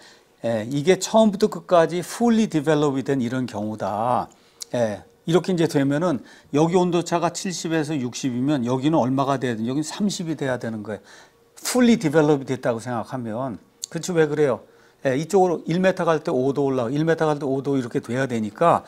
이게 처음부터 끝까지 fully develop이 된 이런 경우다. 이렇게 이제 되면은 여기 온도차가 70에서 60이면 여기는 얼마가 돼야 되는? 여기는 30이 돼야 되는 거예요. fully develop이 됐다고 생각하면. 그렇죠? 왜 그래요? 이쪽으로 1m 갈 때 5도 올라가고 1m 갈 때 5도 이렇게 돼야 되니까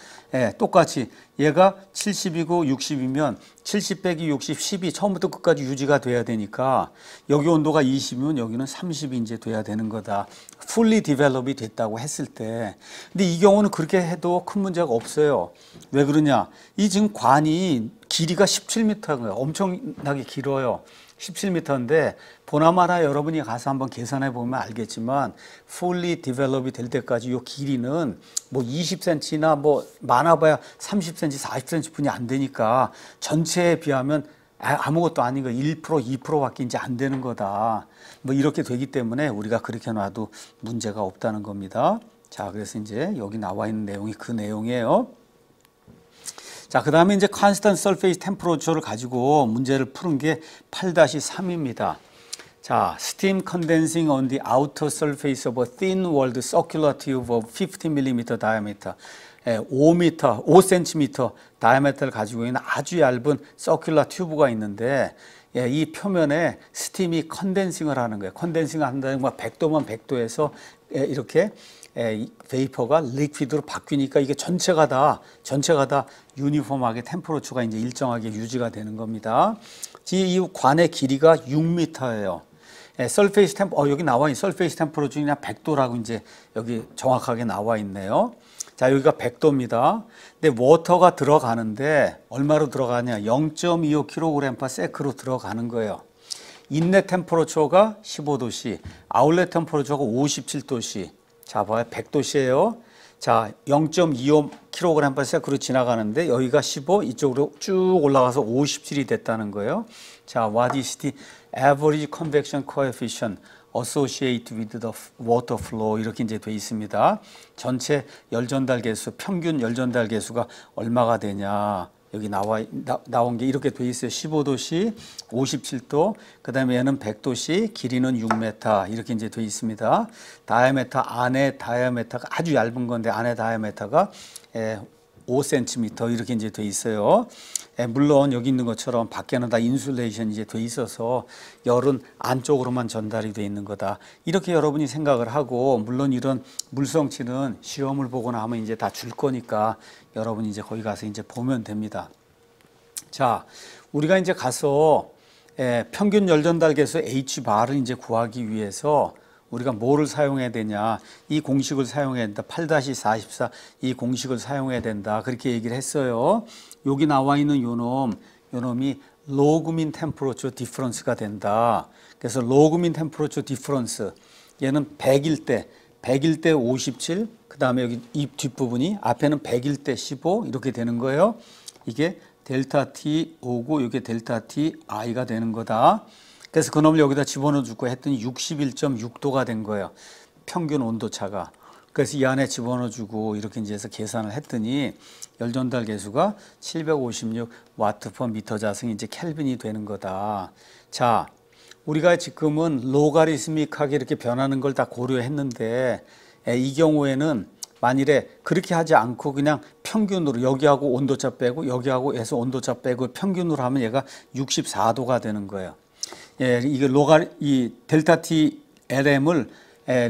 똑같이 얘가 70이고 60이면 70 빼기 60, 10이 처음부터 끝까지 유지가 돼야 되니까 여기 온도가 20이면 여기는 30이 이제 돼야 되는 거다. fully develop이 됐다고 했을 때. 근데 이 경우는 그렇게 해도 큰 문제가 없어요. 왜 그러냐? 이 지금 관이 길이가 17m인 거예요. 엄청나게 길어요. 17m인데 보나마나 여러분이 가서 한번 계산해 보면 알겠지만 fully develop이 될 때까지 이 길이는 뭐 20cm나 뭐 많아봐야 30cm, 40cm 분이 안 되니까 전체에 비하면 아무것도 아닌 거 1%, 2%밖에 이제 안 되는 거다. 뭐 이렇게 되기 때문에 우리가 그렇게 놔도 문제가 없다는 겁니다. 자, 그래서 이제 여기 나와 있는 내용이 그 내용이에요. 자, 그 다음에 이제 constant surface temperature를 가지고 문제를 푸는 게 8-3입니다. 자, steam condensing on the outer surface of a thin walled circular tube of 50mm diameter. 5cm 다이아메터를 가지고 있는 아주 얇은 서큘러 튜브가 있는데 이 표면에 스팀이 컨덴싱을 하는 거예요. 컨덴싱을 한다는 건 100도면 100도에서 이렇게 베이퍼가 리퀴드로 바뀌니까 이게 전체가 다 유니폼하게 템퍼러처가 이제 일정하게 유지가 되는 겁니다. 이 관의 길이가 6m예요. 설페이스 템퍼 여기 나와 있는 설페이스 템퍼러처 그냥 100도라고 이제 여기 정확하게 나와 있네요. 자, 여기가 100도입니다. 근데 워터가 들어가는데 얼마로 들어가냐? 0.25kg/s로 들어가는 거예요. 인넷 템퍼러처가 15도씨, 아웃렛 템퍼러처가 57도씨. 자, 봐요. 100도씨예요. 자, 0.25kg/s로 지나가는데 여기가 15, 이쪽으로 쭉 올라가서 57이 됐다는 거예요. 자, what is the average convection coefficient associated with the water flow 이렇게 이제 돼 있습니다. 전체 열 전달 계수, 평균 열 전달 계수가 얼마가 되냐? 여기 나온 게 이렇게 돼 있어요. 15도씨, 57도, 그 다음에 얘는 100도씨, 길이는 6m 이렇게 이제 돼 있습니다. 다이아메터 안에 다이아메터가 아주 얇은 건데 안에 다이아메터가 5cm 이렇게 이제 돼 있어요. 물론 여기 있는 것처럼 밖에는 다 인슐레이션이 이제 돼 있어서 열은 안쪽으로만 전달이 돼 있는 거다. 이렇게 여러분이 생각을 하고, 물론 이런 물성치는 시험을 보거나 하면 이제 다 줄 거니까 여러분이 이제 거기 가서 이제 보면 됩니다. 자, 우리가 이제 가서 평균 열 전달 계수 Hbar을 이제 구하기 위해서 우리가 뭐를 사용해야 되냐, 이 공식을 사용해야 된다. 8-44 이 공식을 사용해야 된다. 그렇게 얘기를 했어요. 여기 나와 있는 요놈이 로그민 템퍼러처 디퍼런스가 된다. 그래서 로그민 템퍼러처 디퍼런스, 얘는 100일 때 57, 그 다음에 여기 이 뒷부분이 앞에는 100일 때 15 이렇게 되는 거예요. 이게 델타 T 오고 이게 델타 T I가 되는 거다. 그래서 그놈을 여기다 집어넣어 주고 했더니 61.6도가 된 거예요. 평균 온도차가. 그래서 이 안에 집어넣어 주고 이렇게 이제 해서 계산을 했더니 열 전달 계수가 756 와트 퍼 미터 자승이 이제 켈빈이 되는 거다. 자, 우리가 지금은 로가리스믹하게 이렇게 변하는 걸 다 고려했는데 이 경우에는 만일에 그렇게 하지 않고 그냥 평균으로 여기하고 온도차 빼고 여기하고 해서 온도차 빼고 평균으로 하면 얘가 64도가 되는 거예요. 예, 이게 이 델타 T LM을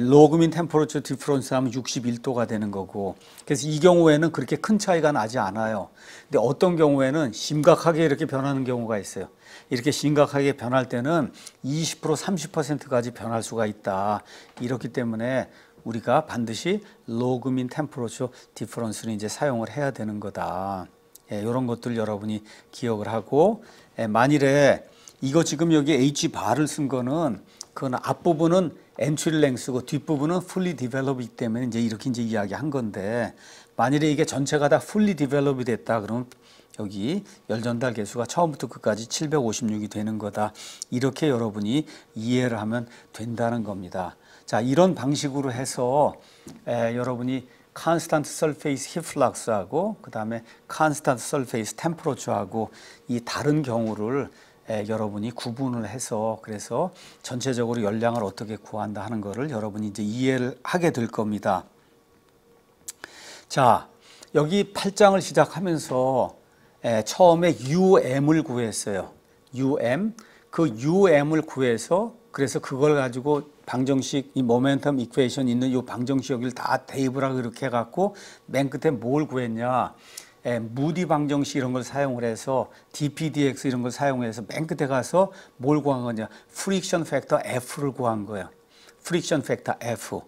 로그민 템퍼러처 디퍼런스 하면 61도가 되는 거고, 그래서 이 경우에는 그렇게 큰 차이가 나지 않아요. 근데 어떤 경우에는 심각하게 이렇게 변하는 경우가 있어요. 이렇게 심각하게 변할 때는 20% 30%까지 변할 수가 있다. 이렇기 때문에 우리가 반드시 로그민 템퍼러처 디퍼런스를 이제 사용을 해야 되는 거다. 예, 이런 것들 여러분이 기억을 하고, 만일에 이거 지금 여기 H 바를 쓴 거는 그건 앞부분은 엔트리 랭스고 뒷부분은 fully develop이기 때문에 이제 이렇게 이제 이야기한 건데, 만일에 이게 전체가 다 fully develop이 됐다 그러면 여기 열 전달 계수가 처음부터 끝까지 756이 되는 거다. 이렇게 여러분이 이해를 하면 된다는 겁니다. 자, 이런 방식으로 해서 여러분이 constant surface heat flux하고 그 다음에 constant surface temperature하고 이 다른 경우를 여러분이 구분을 해서 그래서 전체적으로 열량을 어떻게 구한다 하는 거를 여러분이 이제 이해를 하게 될 겁니다. 자, 여기 8장을 시작하면서 처음에 UM을 구했어요. UM. 그 UM을 구해서 그래서 그걸 가지고 방정식, 이 모멘텀 이퀘이션 있는 이 방정식 여기를 다 대입을 하고 이렇게 해갖고 맨 끝에 뭘 구했냐. 무디 방정식 이런 걸 사용을 해서 dpdx 이런 걸 사용해서 맨 끝에 가서 뭘 구한 거냐. 프릭션 팩터 F를 구한 거예요. 프릭션 팩터 F.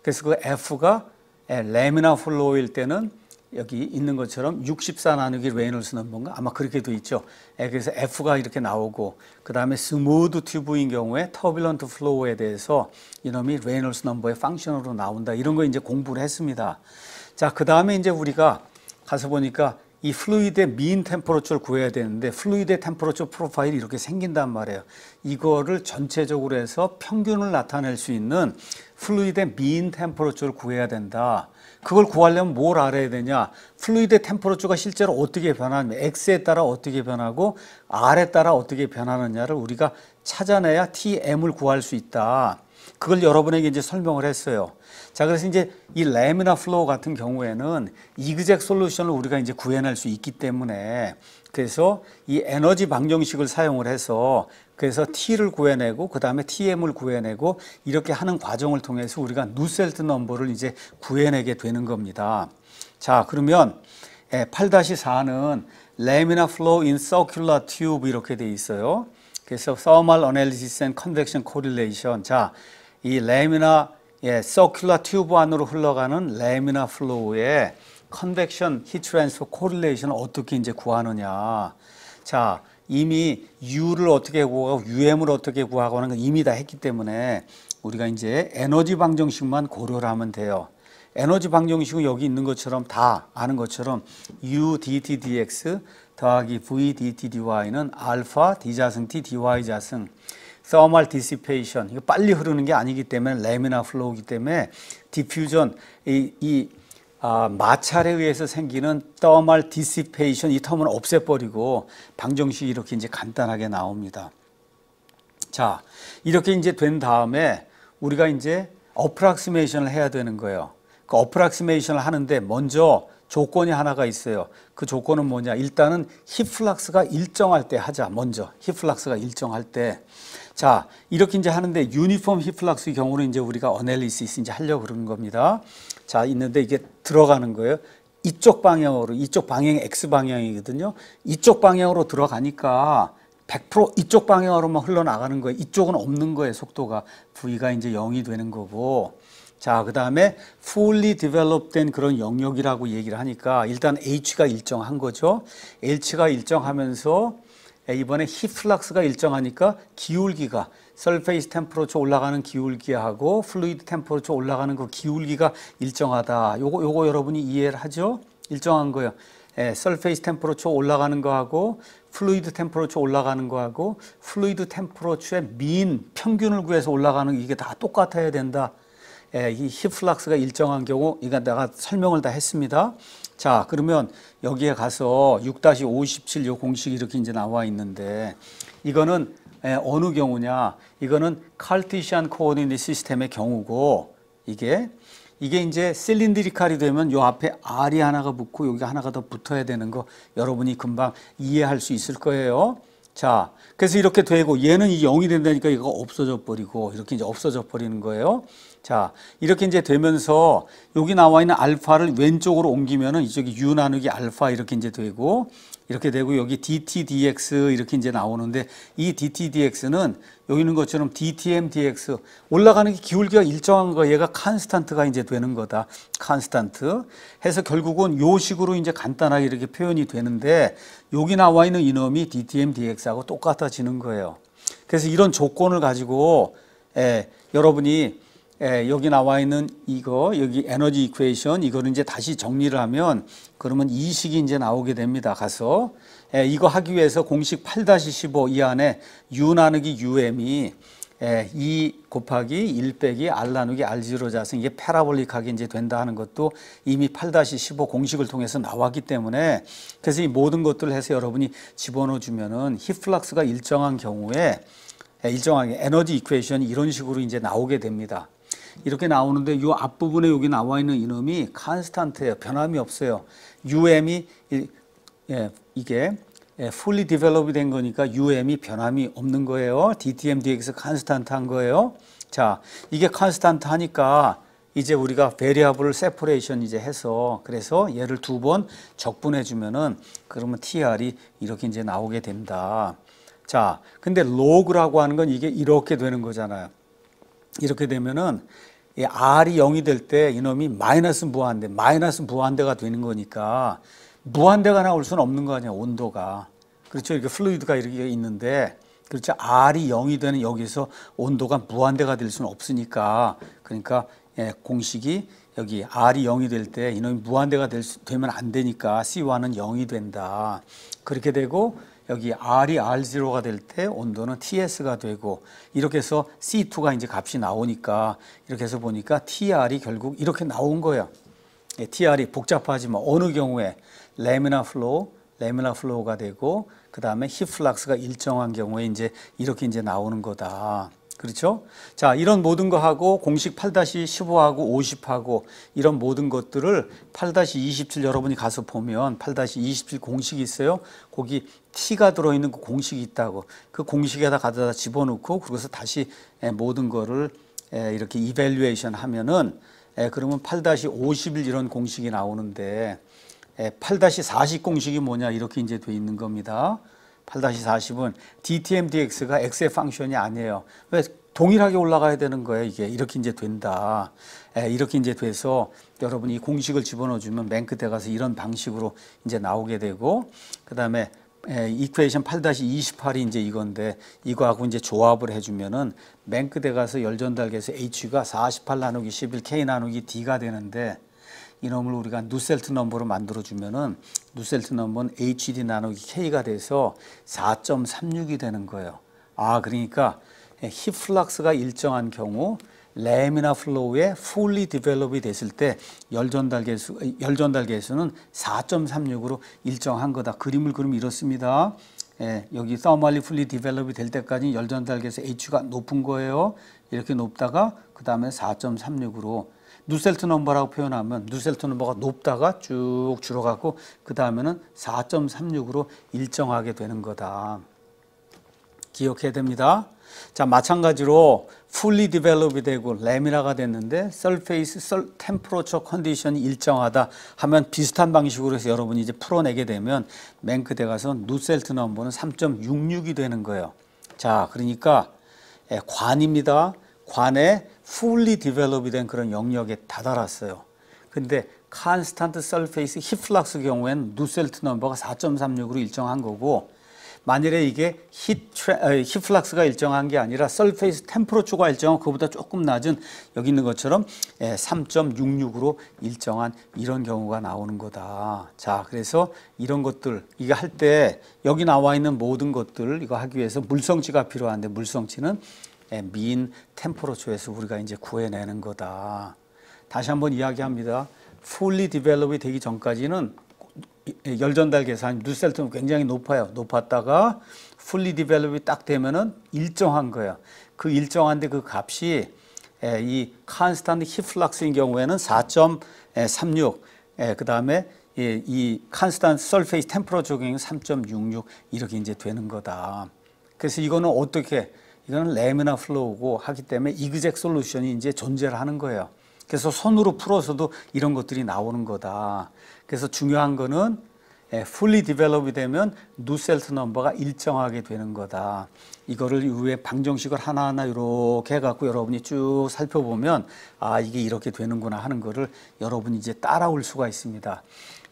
그래서 그 F가 레미나 플로우일 때는 여기 있는 것처럼 64 나누기 레이놀스 넘버인가 아마 그렇게 돼 있죠. 그래서 F가 이렇게 나오고 그 다음에 스무드 튜브인 경우에 터뷸런트 플로우에 대해서 이놈이 레이놀스 넘버의 펑션으로 나온다. 이런 거 이제 공부를 했습니다. 자, 그 다음에 이제 우리가 가서 보니까 이 플루이드의 민 템퍼러처를 구해야 되는데 플루이드의 템퍼러처 프로파일이 이렇게 생긴단 말이에요. 이거를 전체적으로 해서 평균을 나타낼 수 있는 플루이드의 민 템퍼러처를 구해야 된다. 그걸 구하려면 뭘 알아야 되냐. 플루이드의 템퍼러처가 실제로 어떻게 변하냐면 X에 따라 어떻게 변하고 R에 따라 어떻게 변하느냐를 우리가 찾아내야 TM을 구할 수 있다. 그걸 여러분에게 이제 설명을 했어요. 자, 그래서 이제 이 레미나 플로우 같은 경우에는 이그젝 솔루션을 우리가 이제 구해낼 수 있기 때문에 그래서 이 에너지 방정식을 사용을 해서 그래서 T를 구해내고 그 다음에 TM을 구해내고 이렇게 하는 과정을 통해서 우리가 누셀트 넘버를 이제 구해내게 되는 겁니다. 자, 그러면 8-4는 레미나 플로우 인 서큘러 튜브 이렇게 돼 있어요. 그래서 Thermal Analysis and Convection Correlation. 자, 이 레미나 서큘러 튜브 안으로 흘러가는 레미나 플로우의 컨벡션 히트 트랜스퍼 코릴레이션을 어떻게 이제 구하느냐. 자, 이미 U를 어떻게 구하고 UM을 어떻게 구하고 하는 건 이미 다 했기 때문에 우리가 이제 에너지 방정식만 고려를 하면 돼요. 에너지 방정식은 여기 있는 것처럼 다 아는 것처럼 U dt dx 더하기 V dt dy는 알파 d 자승 t dy 자승 thermal dissipation, 이거 빨리 흐르는 게 아니기 때문에 레미나 플로우이기 때문에 디퓨전, 마찰에 의해서 생기는 thermal dissipation 이 텀은 없애버리고 방정식이 이렇게 이제 간단하게 나옵니다. 자, 이렇게 이제 된 다음에 우리가 이제 어프락시메이션을 해야 되는 거예요. 그 어프락시메이션을 하는데 먼저 조건이 하나가 있어요. 그 조건은 뭐냐? 일단은 히플락스가 일정할 때 하자. 먼저 히플락스가 일정할 때. 자, 이렇게 이제 하는데 유니폼 히플락스의 경우는 이제 우리가 어널리시스 이제 하려고 그러는 겁니다. 자, 있는데 이게 들어가는 거예요. 이쪽 방향으로, 이쪽 방향이 X 방향이거든요. 이쪽 방향으로 들어가니까 100% 이쪽 방향으로만 흘러나가는 거예요. 이쪽은 없는 거예요. 속도가. V가 이제 0이 되는 거고. 자, 그 다음에 fully developed 된 그런 영역이라고 얘기를 하니까 일단 H가 일정한 거죠. H가 일정하면서 이번에 heat flux가 일정하니까 기울기가 surface temperature 올라가는 기울기하고 fluid temperature 올라가는 그 기울기가 일정하다. 요거 여러분이 이해를 하죠? 일정한 거예요. surface temperature 올라가는 거하고 fluid temperature 올라가는 거하고 fluid temperature의 mean 평균을 구해서 올라가는 이게 다 똑같아야 된다. 이 heat flux가 일정한 경우 이거 내가 설명을 다 했습니다. 자, 그러면 여기에 가서 6-57 요 공식이 이렇게 이제 나와 있는데 이거는 어느 경우냐? 이거는 카르티시안 코오디네이트 시스템의 경우고 이게 이제 실린드리칼이 되면 요 앞에 R이 하나가 붙고 여기 하나가 더 붙어야 되는 거 여러분이 금방 이해할 수 있을 거예요. 자, 그래서 이렇게 되고 얘는 이 0이 된다니까 이거 없어져 버리고 이렇게 이제 없어져 버리는 거예요. 자, 이렇게 이제 되면서 여기 나와 있는 알파를 왼쪽으로 옮기면은 이쪽이 U 나누기 알파 이렇게 이제 되고 이렇게 되고 여기 dt dx 이렇게 이제 나오는데 이 dt dx는 여기 있는 것처럼 dtm dx 올라가는 게 기울기가 일정한 거 얘가 칸스탄트가 이제 되는 거다. 칸스탄트 해서 결국은 요 식으로 이제 간단하게 이렇게 표현이 되는데 여기 나와 있는 이놈이 dtm dx하고 똑같아지는 거예요. 그래서 이런 조건을 가지고 여러분이 여기 나와 있는 이거 여기 에너지 이퀘이션 이거를 이제 다시 정리를 하면 그러면 이 식이 이제 나오게 됩니다. 가서 이거 하기 위해서 공식 8-15 이 안에 U 나누기 UM이 2 곱하기 1 빼기 R 나누기 R0 자승 이게 패라볼릭하게 이제 된다 하는 것도 이미 8-15 공식을 통해서 나왔기 때문에 그래서 이 모든 것들을 해서 여러분이 집어넣어 주면은 히플락스가 일정한 경우에 일정하게 에너지 이퀘이션이 이런 식으로 이제 나오게 됩니다. 이렇게 나오는데 이 앞부분에 여기 나와 있는 이놈이 칸스탄트예요. 변함이 없어요. UM이 이게 fully developed 된 거니까 UM이 변함이 없는 거예요. DTM, DX 칸스탄트 한 거예요. 자, 이게 칸스탄트 하니까 이제 우리가 variable을 separation 이제 해서 그래서 얘를 2번 적분해 주면은 그러면 TR이 이렇게 이제 나오게 된다. 자, 근데 log라고 하는 건 이게 이렇게 되는 거잖아요. 이렇게 되면은 이 R이 0이 될 때 이놈이 마이너스 무한대가 되는 거니까 무한대가 나올 수는 없는 거 아니야, 온도가. 그렇죠. 이렇게 플루이드가 이렇게 있는데 그렇죠. R이 0이 되는 여기서 온도가 무한대가 될 수는 없으니까 그러니까 공식이 여기 R이 0이 될 때 이놈이 무한대가 되면 안 되니까 C1은 0이 된다. 그렇게 되고 여기 R이 R0가 될 때 온도는 TS가 되고 이렇게 해서 C2가 이제 값이 나오니까 이렇게 해서 보니까 TR이 결국 이렇게 나온 거예요. TR이 복잡하지만 어느 경우에 레미나 플로우가 되고 그 다음에 히플락스가 일정한 경우에 이제 이렇게 이제 나오는 거다. 그렇죠? 자, 이런 모든 거 하고 공식 8-15하고 50하고 이런 모든 것들을 8-27 여러분이 가서 보면 8-27 공식이 있어요. 거기 T가 들어있는 그 공식이 있다고. 그 공식에다 가져다 집어넣고 그래서 다시 모든 거를 이렇게 이밸류에이션 하면은 그러면 8-51 이런 공식이 나오는데 8-40 공식이 뭐냐 이렇게 이제 돼 있는 겁니다. 8-40은 DTM dx가 x의 펑션이 아니에요. 왜? 동일하게 올라가야 되는 거예요. 이게 이렇게 이제 된다. 이렇게 이제 돼서 여러분이 이 공식을 집어넣어 주면 맨 끝에 가서 이런 방식으로 이제 나오게 되고 그 다음에 이퀘이션 8-28이 이제 이건데 이거하고 이제 조합을 해주면은 맨 끝에 가서 열전달계에서 H가 48 나누기 11 K 나누기 D가 되는데 이놈을 우리가 누셀트 넘버로 만들어주면은 누셀트 넘버는 HD 나누기 K가 돼서 4.36이 되는 거예요. 아, 그러니까 히플락스가 일정한 경우 레미나 플로우에 fully develop이 됐을 때 열전달 계수는 4.36으로 일정한 거다. 그림을 그럼 이렇습니다. 여기 thermally fully develop이 될 때까지 열전달 계수 H가 높은 거예요. 이렇게 높다가 그 다음에 4.36으로 누셀트 넘버라고 표현하면 누셀트 넘버가 높다가 쭉 줄어가고 그 다음에는 4.36으로 일정하게 되는 거다. 기억해야 됩니다. 자, 마찬가지로 fully develop이 되고 레미나가 됐는데 surface temperature condition이 일정하다 하면 비슷한 방식으로 해서 여러분이 이제 풀어내게 되면 맨 끝에 가서 누셀트 넘버는 3.66이 되는 거예요. 자, 그러니까 관입니다. 관에 fully develop이 된 그런 영역에 다다랐어요. 근데 constant surface heat flux 경우에는 누셀트 넘버가 4.36으로 일정한 거고, 만일에 이게 heat flux가 일정한 게 아니라 surface temperature가 일정한 그보다 조금 낮은 여기 있는 것처럼 3.66으로 일정한 이런 경우가 나오는 거다. 자, 그래서 이런 것들 이거 할 때 여기 나와 있는 모든 것들 이거 하기 위해서 물성치가 필요한데 물성치는 mean temperature에서 우리가 이제 구해내는 거다. 다시 한번 이야기합니다. fully develop이 되기 전까지는 열전달 계산 누셀트는 굉장히 높아요. 높았다가 fully develop이 딱 되면은 일정한 거예요. 그 일정한데 그 값이 이 constant heat flux인 경우에는 4.36, 그 다음에 이 constant surface temperature 경우에는 3.66 이렇게 이제 되는 거다. 그래서 이거는 어떻게? 이거는 레미나 플로우고 하기 때문에 이그젝 솔루션이 이제 존재를 하는 거예요. 그래서 손으로 풀어서도 이런 것들이 나오는 거다. 그래서 중요한 거는 fully develop이 되면 누셀트 넘버가 일정하게 되는 거다. 이거를 이후에 방정식을 하나하나 이렇게 해갖고 여러분이 쭉 살펴보면 아, 이게 이렇게 되는구나 하는 거를 여러분이 이제 따라올 수가 있습니다.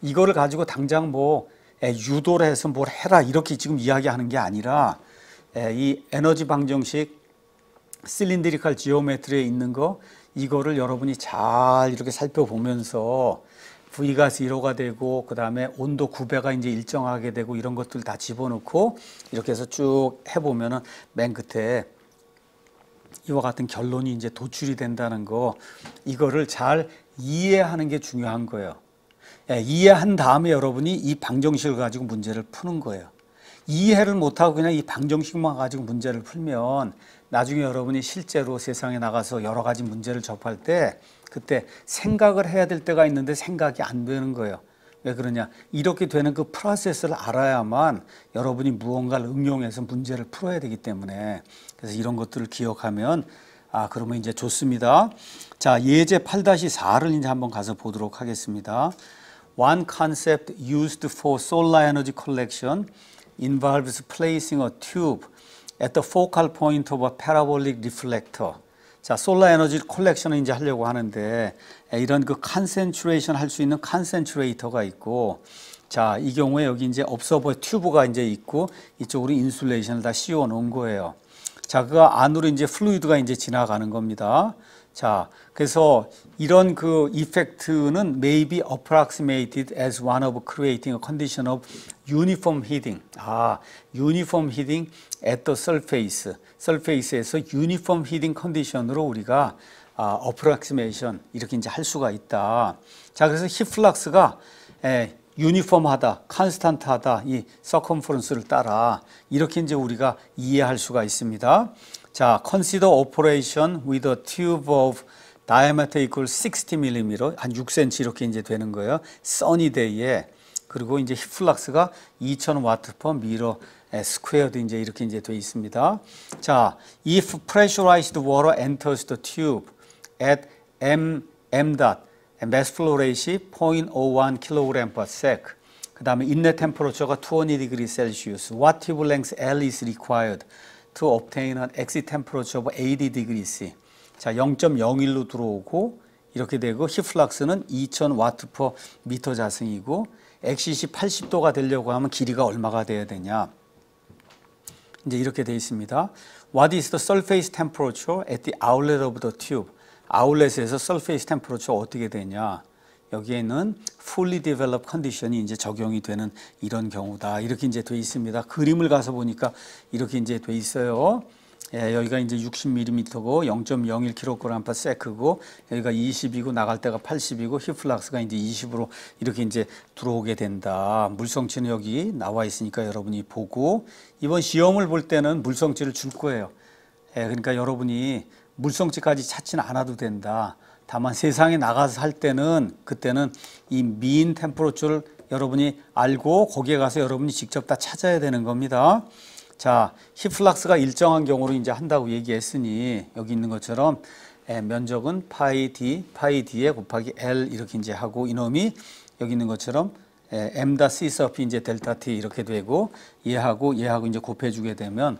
이거를 가지고 당장 뭐 유도를 해서 뭘 해라 이렇게 지금 이야기하는 게 아니라 이 에너지 방정식 실린드리컬 지오메트리에 있는 거 이거를 여러분이 잘 이렇게 살펴보면서 V가 0가 되고 그 다음에 온도 9배가 이제 일정하게 되고 이런 것들 다 집어넣고 이렇게 해서 쭉 해보면은 맨 끝에 이와 같은 결론이 이제 도출이 된다는 거 이거를 잘 이해하는 게 중요한 거예요. 이해한 다음에 여러분이 이 방정식을 가지고 문제를 푸는 거예요. 이해를 못하고 그냥 이 방정식만 가지고 문제를 풀면 나중에 여러분이 실제로 세상에 나가서 여러 가지 문제를 접할 때 그때 생각을 해야 될 때가 있는데 생각이 안 되는 거예요. 왜 그러냐? 이렇게 되는 그 프로세스를 알아야만 여러분이 무언가를 응용해서 문제를 풀어야 되기 때문에 그래서 이런 것들을 기억하면 아, 그러면 이제 좋습니다. 자, 예제 8-4를 이제 한번 가서 보도록 하겠습니다. One concept used for solar energy collection involves placing a tube at the focal point of a parabolic reflector. 자, 솔라 에너지 컬렉션을 이제 하려고 하는데 이런 그 컨센트레이션 할 수 있는 컨센트레이터가 있고 자, 이 경우에 여기 이제 observer 튜브가 이제 있고 이쪽으로 인슐레이션을 다 씌워 놓은 거예요. 자, 그 안으로 이제 플루이드가 이제 지나가는 겁니다. 자, 그래서 이런 그 이펙트는 may be approximated as one of creating a condition of uniform heating. 아, uniform heating at the surface. surface에서 uniform heating condition으로 우리가 approximation 이렇게 이제 할 수가 있다. 자, 그래서 heat flux가 유니폼하다, 컨스탄트하다, 이 서컴퍼런스를 따라 이렇게 이제 우리가 이해할 수가 있습니다. 자, consider operation with a tube of diameter equals 60mm, 한 6cm 이렇게 이제 되는 거예요. sunny day에. 그리고 이제 heat flux가 2000W per meter squared 이제 이렇게 이제 돼 있습니다. 자, if pressurized water enters the tube at m dot mass flow ratio 0.01 kg per sec. 그 다음에 inlet temperature가 20 degrees Celsius. What tube length L is required to obtain an exit temperature of 80 degrees. 자, 0.01로 들어오고 이렇게 되고 heat flux는 2000W per meter 자승이고 exit이 80도가 되려고 하면 길이가 얼마가 돼야 되냐. 이제 이렇게 돼 있습니다. What is the surface temperature at the outlet of the tube? 아울렛에서 surface temperature 어떻게 되냐? 여기에는 fully developed condition이 이제 적용이 되는 이런 경우다. 이렇게 이제 돼 있습니다. 그림을 가서 보니까 이렇게 이제 돼 있어요. 여기가 이제 60mm고 0.01kg per sec고 여기가 20이고 나갈 때가 80이고 heat flux가 이제 20으로 이렇게 이제 들어오게 된다. 물성치는 여기 나와 있으니까 여러분이 보고 이번 시험을 볼 때는 물성치를 줄 거예요. 그러니까 여러분이 물성치까지 찾지는 않아도 된다. 다만 세상에 나가서 할 때는 그때는 이 mean temperature를 여러분이 알고 거기에 가서 여러분이 직접 다 찾아야 되는 겁니다. 자, 히플락스가 일정한 경우로 이제 한다고 얘기했으니 여기 있는 것처럼 면적은 파이 D에 곱하기 L 이렇게 이제 하고 이놈이 여기 있는 것처럼 m c 서피 이제 델타 t 이렇게 되고 얘하고 이제 곱해주게 되면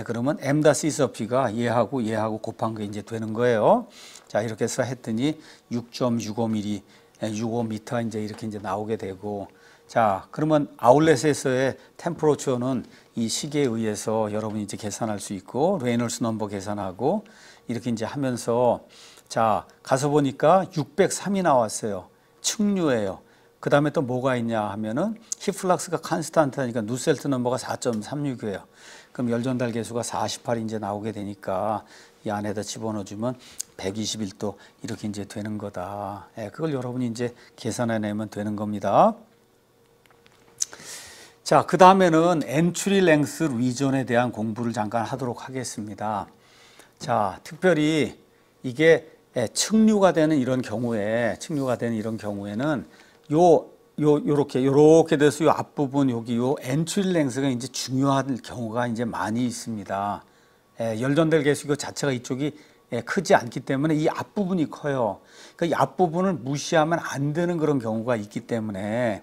그러면 m c 서피가 얘하고 곱한 게 이제 되는 거예요. 자, 이렇게 해서 했더니 6.65mm, 65m 이제 이렇게 이제 나오게 되고, 자, 그러면 아울렛에서의 템퍼러처는 이 시계에 의해서 여러분이 이제 계산할 수 있고, 레이놀스 넘버 계산하고 이렇게 이제 하면서, 자, 가서 보니까 603이 나왔어요. 측류예요. 그 다음에 또 뭐가 있냐 하면은 히플락스가 칸스탄트니까 누셀트 넘버가 4.36이에요. 그럼 열전달 계수가 48이 이제 나오게 되니까 이 안에다 집어넣어주면 121도 이렇게 이제 되는 거다. 그걸 여러분이 이제 계산해내면 되는 겁니다. 자, 그 다음에는 엔트리 랭스 리전에 대한 공부를 잠깐 하도록 하겠습니다. 자, 특별히 이게 측류가 되는 이런 경우에는 요렇게 돼서 요 앞부분 여기 요 엔트리 랭스가 이제 중요한 경우가 이제 많이 있습니다. 열전달 계수 이거 자체가 이쪽이 크지 않기 때문에 이 앞부분이 커요. 그러니까 이 앞부분을 무시하면 안 되는 그런 경우가 있기 때문에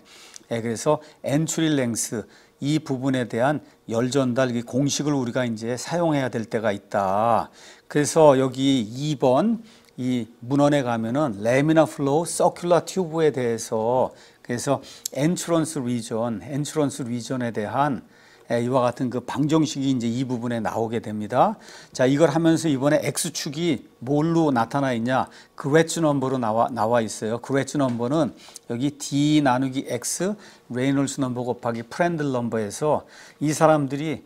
그래서 엔트리 랭스 이 부분에 대한 열전달 공식을 우리가 이제 사용해야 될 때가 있다. 그래서 여기 2번 이 문헌에 가면은 레미나 플로우 서큘러 튜브에 대해서 그래서 엔트런스 리전에 대한 이와 같은 그 방정식이 이제 이 부분에 나오게 됩니다. 자, 이걸 하면서 이번에 X축이 뭘로 나타나 있냐? 그레츠 넘버로 나와 있어요. 그레츠 넘버는 여기 D 나누기 X 레이놀스 넘버 곱하기 프렌들 넘버에서 이 사람들이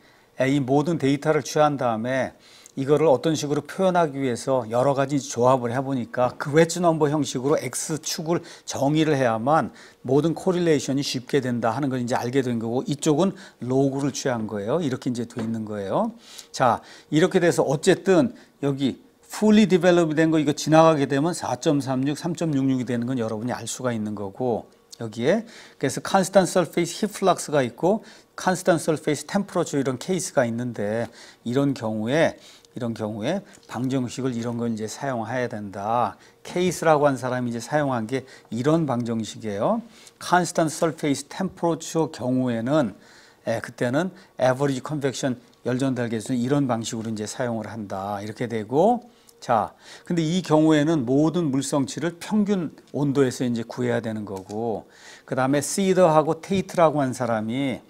이 모든 데이터를 취한 다음에 이거를 어떤 식으로 표현하기 위해서 여러 가지 조합을 해보니까 그레츠 넘버 형식으로 X축을 정의를 해야만 모든 코릴레이션이 쉽게 된다 하는 걸 이제 알게 된 거고, 이쪽은 로그를 취한 거예요. 이렇게 이제 돼 있는 거예요. 자, 이렇게 돼서 어쨌든 여기 fully developed 된 거 이거 지나가게 되면 4.36, 3.66이 되는 건 여러분이 알 수가 있는 거고, 여기에 그래서 constant surface heat flux가 있고 constant surface temperature 이런 케이스가 있는데 이런 경우에 방정식을 이런 걸 이제 사용해야 된다. 케이스라고 한 사람이 이제 사용한 게 이런 방정식이에요. constant surface temperature 경우에는 그때는 average convection 열전달 계수는 이런 방식으로 이제 사용을 한다. 이렇게 되고, 자, 근데 이 경우에는 모든 물성치를 평균 온도에서 이제 구해야 되는 거고, 그 다음에 시더하고 테이트라고 한 사람이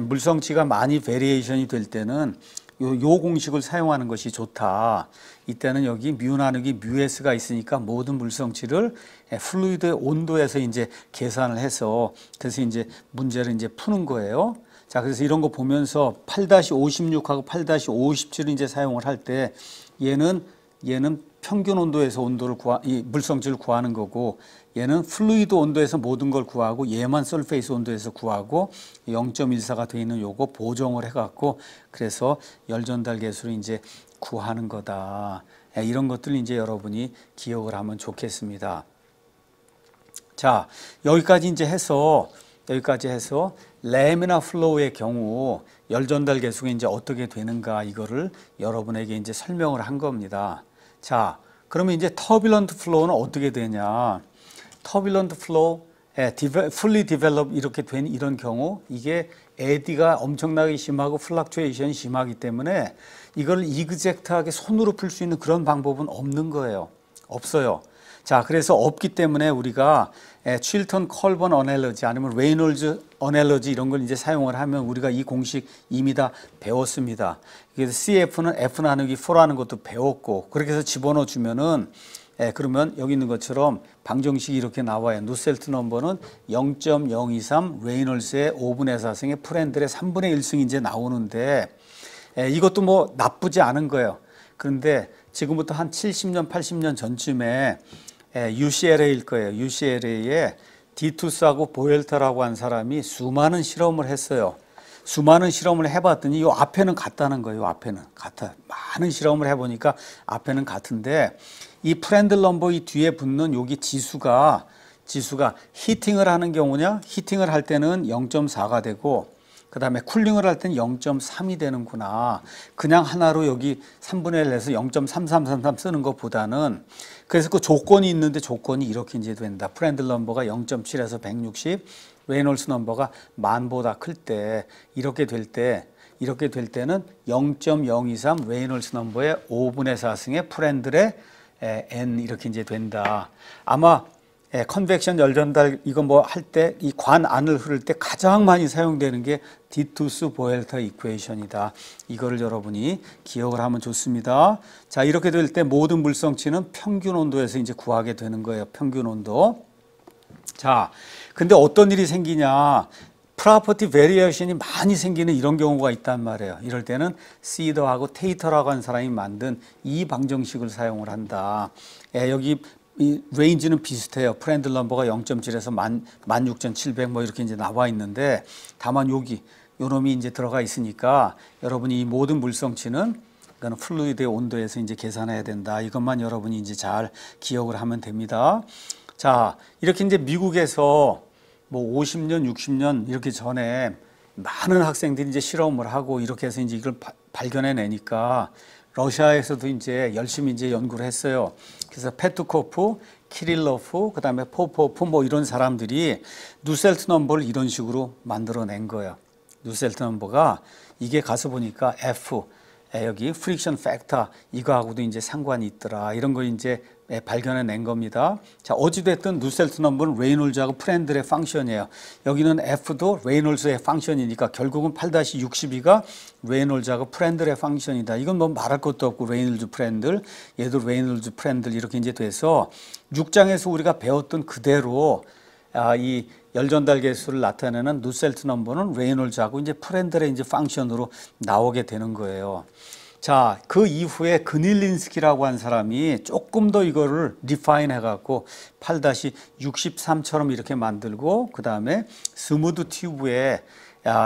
물성치가 많이 베리에이션이 될 때는 요 공식을 사용하는 것이 좋다. 이때는 여기 뮤 나누기 뮤S가 있으니까 모든 물성치를 플루이드의 온도에서 이제 계산을 해서 그래서 이제 문제를 이제 푸는 거예요. 자, 그래서 이런 거 보면서 8-56하고 8-57을 이제 사용을 할 때 얘는 평균 온도에서 이 물성치를 구하는 거고, 얘는 플루이드 온도에서 모든 걸 구하고 얘만 설페이스 온도에서 구하고 0.14가 되어 있는 요거 보정을 해갖고 그래서 열전달 계수를 이제 구하는 거다. 이런 것들 이제 여러분이 기억을 하면 좋겠습니다. 자, 여기까지 해서 레미나 플로우의 경우 열전달 계수가 이제 어떻게 되는가 이거를 여러분에게 이제 설명을 한 겁니다. 자, 그러면 이제 터뷸런트 플로우는 어떻게 되냐? 터뷸런트 플로우, fully develop 이렇게 된 이런 경우 이게 에디가 엄청나게 심하고 플락추에이션이 심하기 때문에 이걸 이그젝트하게 손으로 풀 수 있는 그런 방법은 없는 거예요. 없어요. 자, 그래서 없기 때문에 우리가 칠턴 컬번 어널러지 아니면 레이놀즈 어널러지 이런 걸 이제 사용을 하면 우리가 이 공식 이미 다 배웠습니다. 그래서 CF는 F 나누기 4라는 것도 배웠고, 그렇게 해서 집어넣어 주면은 그러면 여기 있는 것처럼 방정식이 이렇게 나와요. 누셀트 넘버는 0.023 레이놀스의 5분의 4승의 프렌들의 3분의 1승이 이제 나오는데 이것도 뭐 나쁘지 않은 거예요. 그런데 지금부터 한 70년, 80년 전쯤에 UCLA일 거예요. UCLA에 디투스하고 보엘터라고 한 사람이 수많은 실험을 했어요. 수많은 실험을 해봤더니 이 앞에는 같다는 거예요. 앞에는 같아. 많은 실험을 해보니까 앞에는 같은데 이 프렌들 넘버 이 뒤에 붙는 여기 지수가 히팅을 하는 경우냐? 히팅을 할 때는 0.4가 되고 그 다음에 쿨링을 할 때는 0.3이 되는구나. 그냥 하나로 여기 3분의 1 해서 0.3333 쓰는 것보다는 그래서 그 조건이 있는데 조건이 이렇게 이제 된다. 프렌들 넘버가 0.7에서 160, 레이놀스 넘버가 10,000보다 클 때 이렇게 될 때는 0.023 레이놀스 넘버의 5분의 4승의 프렌들의 n 이렇게 이제 된다. 아마 컨벡션 열전달 이거 뭐 할 때 이 관 안을 흐를 때 가장 많이 사용되는 게 디투스 보엘터 이퀘이션이다. 이거를 여러분이 기억을 하면 좋습니다. 자, 이렇게 될 때 모든 물성치는 평균 온도에서 이제 구하게 되는 거예요. 평균 온도. 자, 근데 어떤 일이 생기냐? 프로퍼티 베리에이션이 많이 생기는 이런 경우가 있단 말이에요. 이럴 때는 시더하고 테이터라고 하는 사람이 만든 이 방정식을 사용을 한다. 여기 이 레인지는 비슷해요. 프렌들 넘버가 0.7에서 16,700 뭐 이렇게 이제 나와 있는데 다만 여기 요놈이 이제 들어가 있으니까 여러분이 이 모든 물성치는 그거는 플루이드의 온도에서 이제 계산해야 된다. 이것만 여러분이 이제 잘 기억을 하면 됩니다. 자, 이렇게 이제 미국에서 뭐 50년, 60년 이렇게 전에 많은 학생들이 이제 실험을 하고 이렇게 해서 이제 이걸 발견해내니까 러시아에서도 이제 열심히 이제 연구를 했어요. 그래서 페투코프, 키릴로프, 그 다음에 포포프 뭐 이런 사람들이 누셀트 넘버를 이런 식으로 만들어낸 거예요. 누셀트 넘버가 이게 가서 보니까 F, 여기 프릭션 팩터 이거하고도 이제 상관이 있더라. 이런 걸 이제 발견해낸 겁니다. 자, 어찌됐든 누셀트 넘버는 레이놀즈하고 프렌들의 펑션이에요. 여기는 F도 레이놀즈의 펑션이니까 결국은 8-62가 레이놀즈하고 프렌들의 펑션이다. 이건 뭐 말할 것도 없고 레이놀즈 프렌들, 얘도 레이놀즈 프렌들 이렇게 이제 돼서 6장에서 우리가 배웠던 그대로 이 열전달 계수를 나타내는 누셀트 넘버는 레이놀즈하고 이제 프렌들의 이제 펑션으로 나오게 되는 거예요. 자, 그 이후에 그닐린스키라고 한 사람이 조금 더 이거를 리파인 해갖고 8-63처럼 이렇게 만들고 그 다음에 스무드 튜브에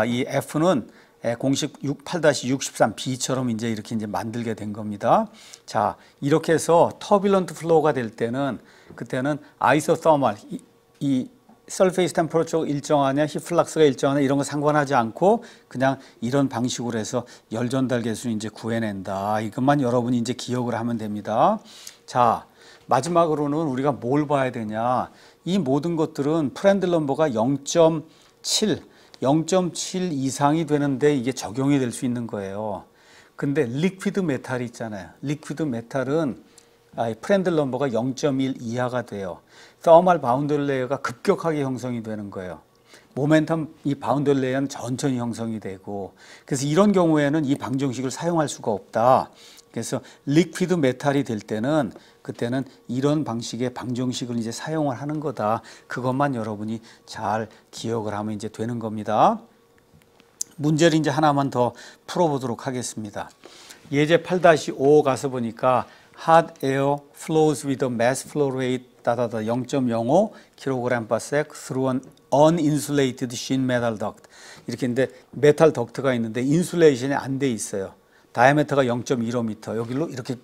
이 F는 공식 8-63B처럼 이제 이렇게 이제 만들게 된 겁니다. 자, 이렇게 해서 터뷸런트 플로우가 될 때는 그때는 아이소서멀 이 서페이스 템퍼러처가 일정하냐, 히플락스가 일정하냐 이런 거 상관하지 않고 그냥 이런 방식으로 해서 열 전달 계수 이제 구해낸다. 이것만 여러분이 이제 기억을 하면 됩니다. 자, 마지막으로는 우리가 뭘 봐야 되냐? 이 모든 것들은 프렌들 넘버가 0.7 이상이 되는데 이게 적용이 될 수 있는 거예요. 근데 리퀴드 메탈이 있잖아요. 리퀴드 메탈은 프렌들 넘버가 0.1 이하가 돼요. 서멀 바운더리 레이어가 급격하게 형성이 되는 거예요. 모멘텀 이 바운더리 레이어는 천천히 형성이 되고 그래서 이런 경우에는 이 방정식을 사용할 수가 없다. 그래서 리퀴드 메탈이 될 때는 그때는 이런 방식의 방정식을 이제 사용을 하는 거다. 그것만 여러분이 잘 기억을 하면 이제 되는 겁니다. 문제를 이제 하나만 더 풀어보도록 하겠습니다. 예제 8-5 가서 보니까 hot air flows with a mass flow rate 0.05 kg/sec through an uninsulated sheet metal duct. 이렇게 있는데 메탈 덕트가 있는데 인슐레이션이 안 돼 있어요. 다이아미터가 0.15m. 여기로 이렇게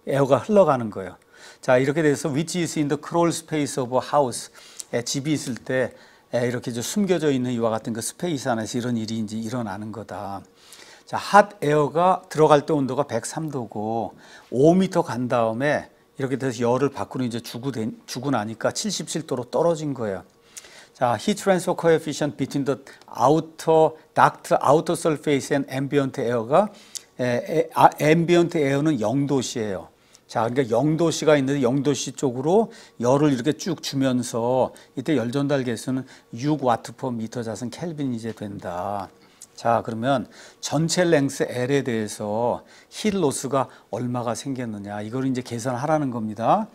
에어가 흘러가는 거예요. 자, 이렇게 돼서 which is in the crawl space of a house. 집이 있을 때 이렇게 숨겨져 있는 이와 같은 그 스페이스 안에서 이런 일이 이제 일어나는 거다. 자, 핫 에어가 들어갈 때 온도가 103도고 5m 간 다음에 이렇게 돼서 열을 밖으로 이제 주고 나니까 77도로 떨어진 거예요. 자, heat transfer coefficient between the outer duct, outer surface and ambient air가 ambient air는 0도씨예요. 자, 그러니까 0도씨가 있는데 0도씨 쪽으로 열을 이렇게 쭉 주면서 이때 열 전달 계수는 6와트/미터 자승 켈빈이 이제 된다. 자, 그러면 전체 랭스 L에 대해서 힐 로스가 얼마가 생겼느냐 이걸 이제 계산하라는 겁니다.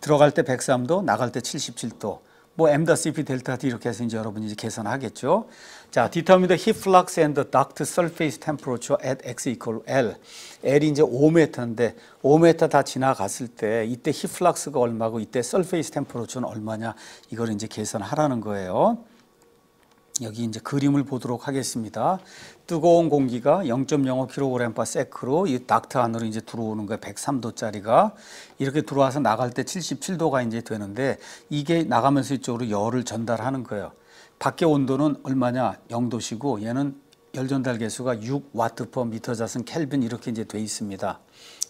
들어갈 때 103도, 나갈 때 77도. 뭐 m.cp 델타 T 이렇게 해서 이제 여러분이 이제 계산하겠죠. 자, determine the heat flux and the duct surface temperature at x equal L. L이 이제 5m인데 5m 다 지나갔을 때 이때 heat flux가 얼마고 이때 surface temperature는 얼마냐 이걸 이제 계산하라는 거예요. 여기 이제 그림을 보도록 하겠습니다. 뜨거운 공기가 0.05kg/s로 이 닥트 안으로 이제 들어오는 거예요. 103도짜리가 이렇게 들어와서 나갈 때 77도가 이제 되는데 이게 나가면서 이쪽으로 열을 전달하는 거예요. 밖에 온도는 얼마냐? 0도시고 얘는 열 전달 계수가 6W/m 켈빈 이렇게 이제 돼 있습니다.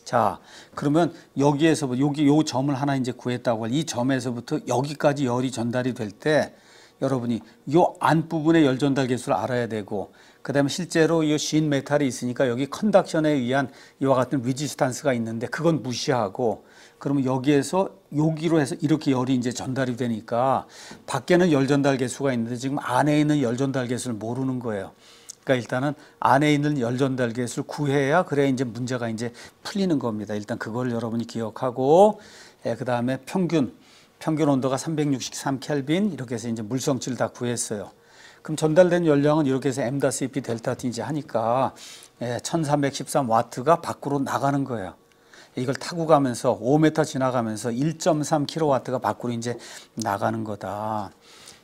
자, 그러면 여기에서 여기 요 점을 하나 이제 구했다고 할 이 점에서부터 여기까지 열이 전달이 될 때 여러분이 요 안부분의 열 전달 계수를 알아야 되고 그다음에 실제로 이 신 메탈이 있으니까 여기 컨덕션에 의한 이와 같은 리지스탄스가 있는데 그건 무시하고 그러면 여기에서 여기로 해서 이렇게 열이 이제 전달이 되니까 밖에는 열 전달 계수가 있는데 지금 안에 있는 열 전달 계수를 모르는 거예요. 그러니까 일단은 안에 있는 열 전달 계수를 구해야 그래야 이제 문제가 이제 풀리는 겁니다. 일단 그걸 여러분이 기억하고 그다음에 평균 온도가 363 켈빈 이렇게 해서 이제 물성치를 다 구했어요. 그럼 전달된 열량은 이렇게 해서 m-CP 델타 T 이제 하니까 1313W가 밖으로 나가는 거예요. 이걸 타고 가면서 5m 지나가면서 1.3kW가 밖으로 이제 나가는 거다.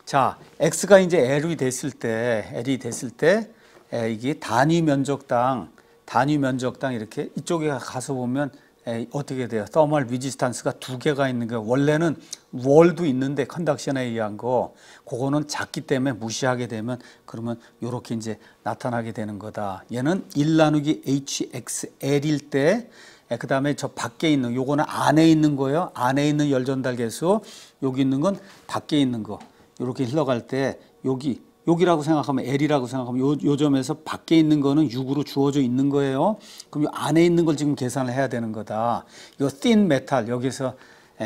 자, X가 이제 L이 됐을 때 이게 단위 면적당 이렇게 이쪽에 가서 보면 어떻게 돼요? 터멀 리지스탄스가 두 개가 있는 거예요. 원래는 월도 있는데 컨덕션에 의한 거 그거는 작기 때문에 무시하게 되면 그러면 이렇게 이제 나타나게 되는 거다. 얘는 1 나누기 HXL일 때 그 다음에 저 밖에 있는 요거는 안에 있는 거예요. 안에 있는 열 전달 계수 여기 있는 건 밖에 있는 거 이렇게 흘러갈 때 여기라고 생각하면 L이라고 생각하면 요 점에서 밖에 있는 거는 6으로 주어져 있는 거예요. 그럼 요 안에 있는 걸 지금 계산을 해야 되는 거다. 요 thin metal 여기서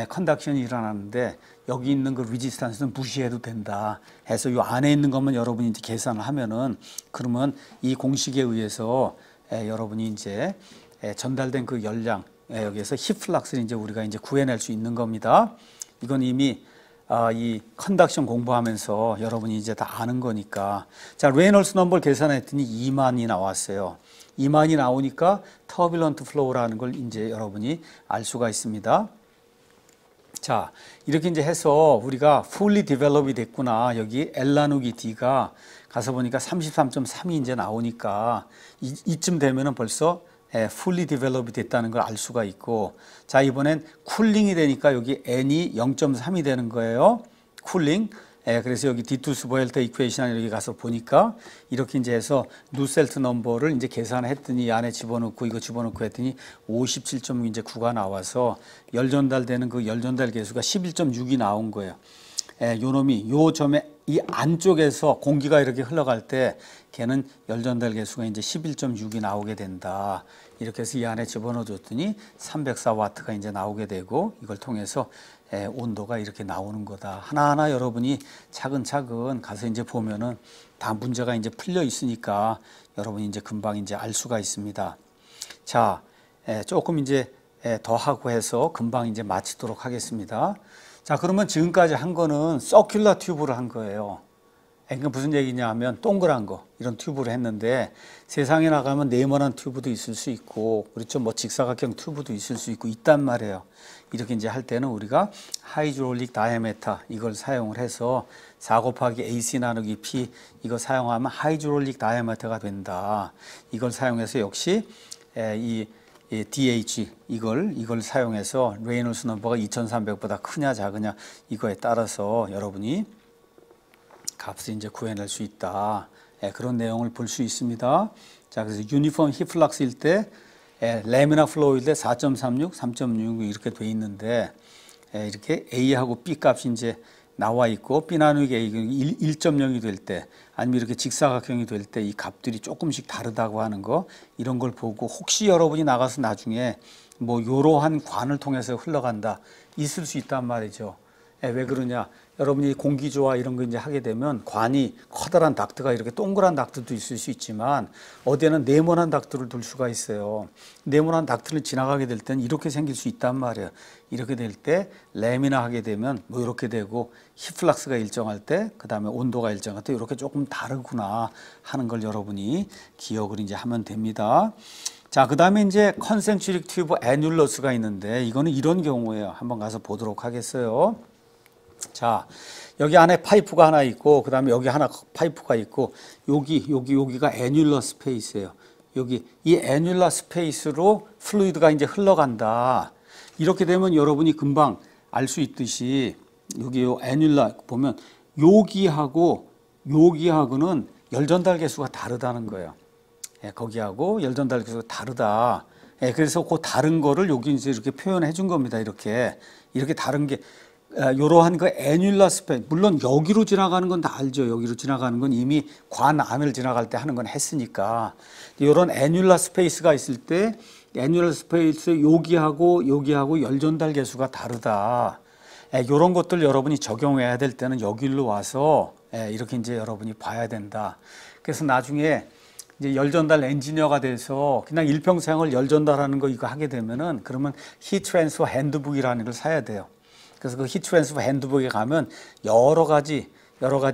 컨덕션이 일어나는데 여기 있는 그 리지스탄스는 무시해도 된다. 해서 요 안에 있는 것만 여러분이 이제 계산을 하면은 그러면 이 공식에 의해서 여러분이 이제 전달된 그 열량 여기에서 히플락스를 이제 우리가 이제 구해낼 수 있는 겁니다. 이건 이미 이 컨덕션 공부하면서 여러분이 이제 다 아는 거니까. 자, 레이놀스 넘버를 계산했더니 2만이 나왔어요. 2만이 나오니까 터뷸런트 플로우라는 걸 이제 여러분이 알 수가 있습니다. 자, 이렇게 이제 해서 우리가 fully develop이 됐구나. 여기 L 나누기 D가 가서 보니까 33.3이 이제 나오니까 이쯤 되면은 벌써 fully develop이 됐다는 걸 알 수가 있고 자 이번엔 쿨링이 되니까 여기 N이 0.3이 되는 거예요. 쿨링. 그래서 여기 디투스-보엘터 이퀘이션 여기 가서 보니까 이렇게 이제 해서 누셀트 넘버를 이제 계산했더니 안에 집어넣고 이거 집어넣고 했더니 57.9가 나와서 열 전달되는 그 열 전달 계수가 11.6이 나온 거예요. 요 놈이 요 점에 이 안쪽에서 공기가 이렇게 흘러갈 때 걔는 열 전달 계수가 이제 11.6이 나오게 된다. 이렇게 해서 이 안에 집어넣어 줬더니 304W가 이제 나오게 되고 이걸 통해서 온도가 이렇게 나오는 거다. 하나하나 여러분이 차근차근 가서 이제 보면은 다 문제가 이제 풀려 있으니까 여러분이 이제 금방 이제 알 수가 있습니다. 자, 조금 이제 더 하고 해서 금방 이제 마치도록 하겠습니다. 자, 그러면 지금까지 한 거는 서큘러 튜브를 한 거예요. 그러니까 무슨 얘기냐 하면 동그란 거 이런 튜브를 했는데 세상에 나가면 네모난 튜브도 있을 수 있고 그렇죠. 뭐 직사각형 튜브도 있을 수 있고 있단 말이에요. 이렇게 이제 할 때는 우리가 하이드롤릭 다이아메터 이걸 사용을 해서 4 곱하기 AC 나누기 P 이거 사용하면 하이드롤릭 다이아메터가 된다. 이걸 사용해서 역시 이 DH 이걸 사용해서 레이놀스 넘버가 2300보다 크냐 작으냐 이거에 따라서 여러분이 값을 이제 구해낼 수 있다. 그런 내용을 볼 수 있습니다. 자, 그래서 유니폼 히플락스일 때 레미나 플로우일 때 4.36, 3.66 이렇게 돼 있는데 이렇게 A하고 B 값이 이제 나와 있고 B 나누기 A 1.0이 될 때 아니면 이렇게 직사각형이 될 때 이 값들이 조금씩 다르다고 하는 거 이런 걸 보고 혹시 여러분이 나가서 나중에 뭐 이러한 관을 통해서 흘러간다 있을 수 있단 말이죠. 왜 그러냐? 여러분이 공기조화 이런 거 이제 하게 되면 관이 커다란 닥트가 이렇게 동그란 닥트도 있을 수 있지만 어디에는 네모난 닥트를 둘 수가 있어요. 네모난 닥트를 지나가게 될 때는 이렇게 생길 수 있단 말이에요. 이렇게 될 때 레미나 하게 되면 뭐 이렇게 되고 히플락스가 일정할 때 그다음에 온도가 일정할 때 이렇게 조금 다르구나 하는 걸 여러분이 기억을 이제 하면 됩니다. 자, 그다음에 이제 컨센트릭 튜브 애뉴러스가 있는데 이거는 이런 경우예요. 한번 가서 보도록 하겠어요. 자, 여기 안에 파이프가 하나 있고 그다음에 여기 하나 파이프가 있고 여기가 애뉴러 스페이스예요. 여기 이 애뉴러 스페이스로 플루이드가 이제 흘러간다. 이렇게 되면 여러분이 금방 알 수 있듯이 여기 요 애뉴러 보면 여기하고 여기하고는 열 전달 개수가 다르다는 거예요. 예, 거기하고 열 전달 개수가 다르다. 예, 그래서 그 다른 거를 여기 이제 이렇게 표현해 준 겁니다. 이렇게 다른 게 이러한 그 애뉴라 스페이스, 물론 여기로 지나가는 건 다 알죠. 여기로 지나가는 건 이미 관 안을 지나갈 때 하는 건 했으니까. 이런 애뉴라 스페이스가 있을 때 애뉴라 스페이스 여기하고 열 전달 개수가 다르다. 이런 것들 여러분이 적용해야 될 때는 여기로 와서 이렇게 이제 여러분이 봐야 된다. 그래서 나중에 이제 열 전달 엔지니어가 돼서 그냥 일평생을 열 전달하는 거 이거 하게 되면은 그러면 히트 트랜스퍼 핸드북이라는 걸 사야 돼요. 그래서 그 히트 트랜스퍼 핸드북에 가면 여러 가지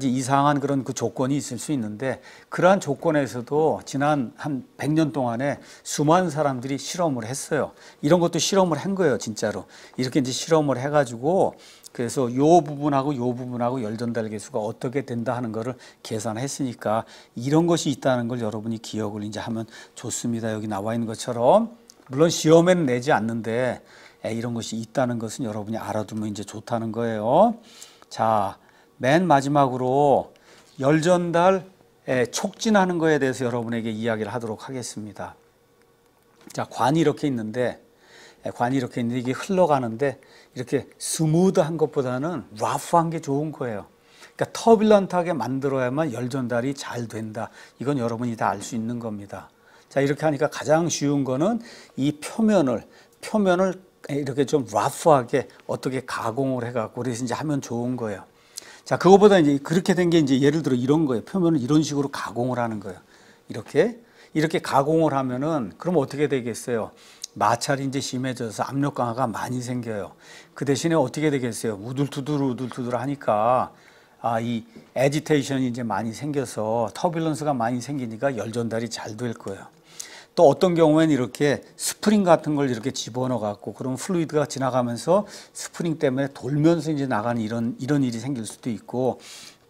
이상한 그런 그 조건이 있을 수 있는데, 그러한 조건에서도 지난 한 100년 동안에 수많은 사람들이 실험을 했어요. 이런 것도 실험을 한 거예요, 진짜로. 이렇게 이제 실험을 해가지고 그래서 요 부분하고 열 전달 개수가 어떻게 된다 하는 거를 계산했으니까 이런 것이 있다는 걸 여러분이 기억을 이제 하면 좋습니다. 여기 나와 있는 것처럼. 물론 시험에는 내지 않는데 이런 것이 있다는 것은 여러분이 알아두면 이제 좋다는 거예요. 자, 맨 마지막으로 열 전달 촉진하는 거에 대해서 여러분에게 이야기를 하도록 하겠습니다. 자, 관이 이렇게 있는데 이게 흘러가는데 이렇게 스무드한 것보다는 러프한 게 좋은 거예요. 그러니까 터뷸런트하게 만들어야만 열 전달이 잘 된다. 이건 여러분이 다 알 수 있는 겁니다. 자, 이렇게 하니까 가장 쉬운 거는 이 표면을 이렇게 좀 러프하게 어떻게 가공을 해갖고 그래서 이제 하면 좋은 거예요. 자, 그거보다 이제 그렇게 된 게 이제 예를 들어 이런 거예요. 표면을 이런 식으로 가공을 하는 거예요. 이렇게 가공을 하면은 그럼 어떻게 되겠어요? 마찰이 이제 심해져서 압력 강화가 많이 생겨요. 그 대신에 어떻게 되겠어요? 우둘투둘 하니까 이 애지테이션이 이제 많이 생겨서 터뷸런스가 많이 생기니까 열 전달이 잘 될 거예요. 또 어떤 경우에는 이렇게 스프링 같은 걸 이렇게 집어넣어 갖고 그럼 플루이드가 지나가면서 스프링 때문에 돌면서 이제 나가는 이런 일이 생길 수도 있고,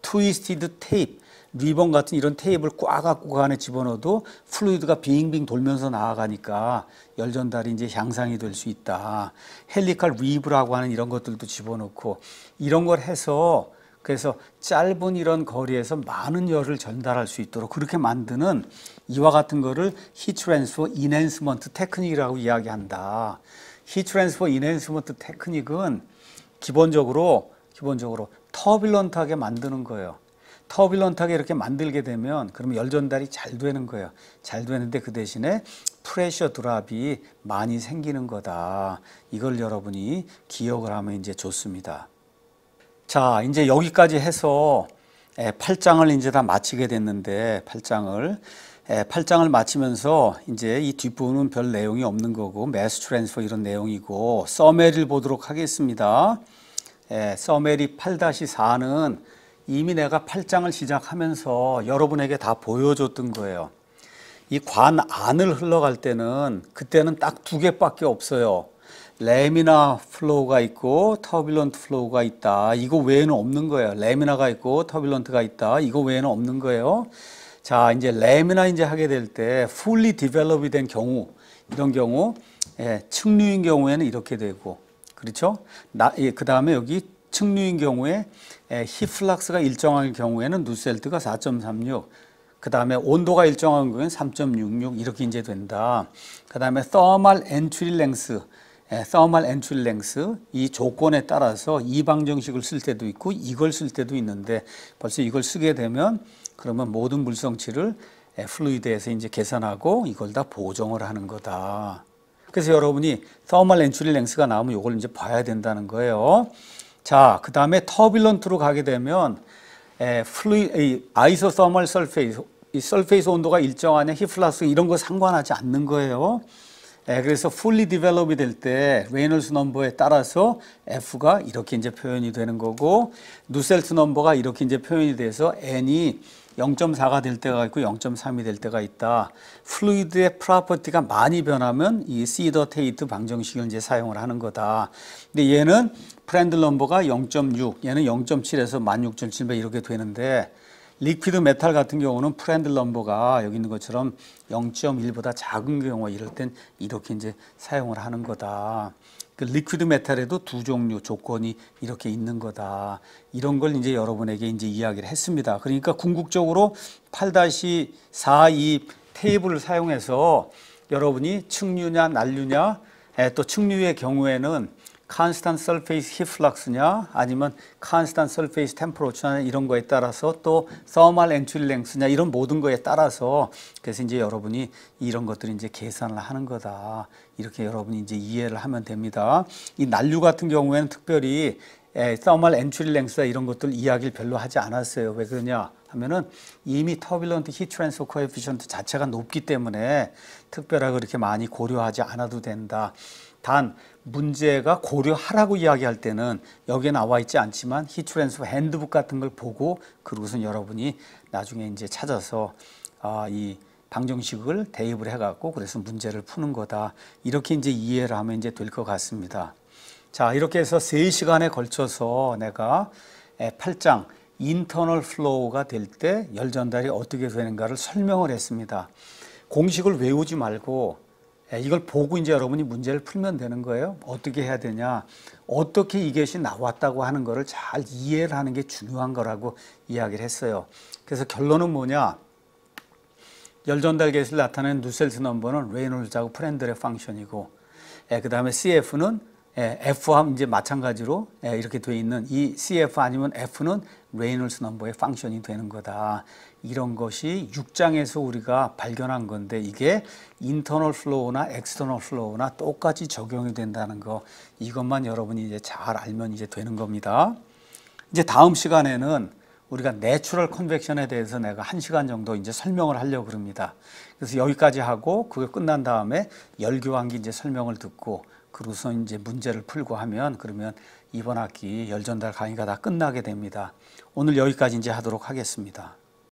트위스티드 테이프, 리본 같은 이런 테이프를 꽉 갖고 그 안에 집어넣어도 플루이드가 빙빙 돌면서 나아가니까 열 전달이 이제 향상이 될 수 있다. 헬리칼 리브라고 하는 이런 것들도 집어넣고 이런 걸 해서 그래서 짧은 이런 거리에서 많은 열을 전달할 수 있도록 그렇게 만드는 이와 같은 거를 히트 트랜스퍼 인핸스먼트 테크닉이라고 이야기한다. 히트 트랜스퍼 인핸스먼트 테크닉은 기본적으로 터뷸런트하게 만드는 거예요. 터뷸런트하게 이렇게 만들게 되면 그러면 열 전달이 잘 되는 거예요. 잘 되는데 그 대신에 프레셔 드랍이 많이 생기는 거다. 이걸 여러분이 기억을 하면 이제 좋습니다. 자, 이제 여기까지 해서 8장을 이제 다 마치게 됐는데 8장을 마치면서 이제 이 뒷부분은 별 내용이 없는 거고 매스 트랜스퍼 이런 내용이고 서메리를 보도록 하겠습니다. 서메리 8-4는 이미 내가 8장을 시작하면서 여러분에게 다 보여줬던 거예요. 이 관 안을 흘러갈 때는 그때는 딱 두 개밖에 없어요. 레미나 플로우가 있고 터뷸런트 플로우가 있다. 이거 외에는 없는 거예요. 레미나가 있고 터뷸런트가 있다. 이거 외에는 없는 거예요. 자, 이제 레미나 이제 하게 될 때 fully develop이 된 경우, 이런 경우, 측류인 경우에는 이렇게 되고, 그렇죠? 그 다음에 여기 측류인 경우에 히플락스가 일정한 경우에는 누셀트가 4.36, 그 다음에 온도가 일정한 경우에는 3.66 이렇게 이제 된다. 그 다음에 thermal entry length, 이 조건에 따라서 이 방정식을 쓸 때도 있고 이걸 쓸 때도 있는데 벌써 이걸 쓰게 되면 그러면 모든 물성치를 플루이드에서 이제 계산하고 이걸 다 보정을 하는 거다. 그래서 여러분이 thermal entry length가 나오면 이걸 이제 봐야 된다는 거예요. 자, 그 다음에 터뷸런트로 가게 되면 아이소서멀 설페이스, 이 설페이스 온도가 일정하냐, 히플라스 이런 거 상관하지 않는 거예요. 그래서 fully develop이 될 때 레이놀스 넘버에 따라서 F가 이렇게 이제 표현이 되는 거고 누셀트 넘버가 이렇게 이제 표현이 돼서 N이 0.4가 될 때가 있고 0.3이 될 때가 있다. 플루이드의 프로퍼티가 많이 변하면 이 시더 테이트 방정식을 이제 사용을 하는 거다. 근데 얘는 프렌들 넘버가 0.6, 얘는 0.7에서 16,700 이렇게 되는데 리퀴드 메탈 같은 경우는 프렌들 넘버가 여기 있는 것처럼 0.1보다 작은 경우 이럴 땐 이렇게 이제 사용을 하는 거다. 그 리퀴드 메탈에도 두 종류 조건이 이렇게 있는 거다. 이런 걸 이제 여러분에게 이제 이야기를 했습니다. 그러니까 궁극적으로 8-4 이 테이블을 사용해서 여러분이 측류냐 난류냐, 또 측류의 경우에는 constant surface heat flux냐 아니면 constant surface temperature냐 이런 거에 따라서 또 thermal entry length냐 이런 모든 거에 따라서 그래서 이제 여러분이 이런 것들을 이제 계산을 하는 거다. 이렇게 여러분이 이제 이해를 하면 됩니다. 이 난류 같은 경우에는 특별히 thermal entry length나 이런 것들 이야기를 별로 하지 않았어요. 왜 그러냐 하면은 이미 turbulent heat transfer coefficient 자체가 높기 때문에 특별하게 그렇게 많이 고려하지 않아도 된다. 단 문제가 고려하라고 이야기할 때는 여기에 나와 있지 않지만 히트 트랜스퍼 핸드북 같은 걸 보고 그러고선 여러분이 나중에 이제 찾아서 이 방정식을 대입을 해갖고 그래서 문제를 푸는 거다. 이렇게 이제 이해를 하면 이제 될 것 같습니다. 자, 이렇게 해서 3시간에 걸쳐서 내가 8장 인터널 플로우가 될 때 열 전달이 어떻게 되는가를 설명을 했습니다. 공식을 외우지 말고 이걸 보고 이제 여러분이 문제를 풀면 되는 거예요. 어떻게 해야 되냐, 어떻게 이것이 나왔다고 하는 거를 잘 이해를 하는 게 중요한 거라고 이야기를 했어요. 그래서 결론은 뭐냐, 열전달 계수를 나타내는 누셀트 넘버는 레이놀즈하고 프렌들의 펑션이고, 그 다음에 CF는 F와 이제 마찬가지로 이렇게 되어 있는 이 CF 아니면 F는 레이놀즈 넘버의 펑션이 되는 거다. 이런 것이 6장에서 우리가 발견한 건데 이게 인터널 플로우나 엑스터널 플로우나 똑같이 적용이 된다는 거, 이것만 여러분이 이제 잘 알면 이제 되는 겁니다. 이제 다음 시간에는 우리가 내추럴 컨벡션에 대해서 내가 1시간 정도 이제 설명을 하려고 합니다. 그래서 여기까지 하고 그거 끝난 다음에 열교환기 이제 설명을 듣고 그러고서 이제 문제를 풀고 하면 그러면 이번 학기 열전달 강의가 다 끝나게 됩니다. 오늘 여기까지 이제 하도록 하겠습니다.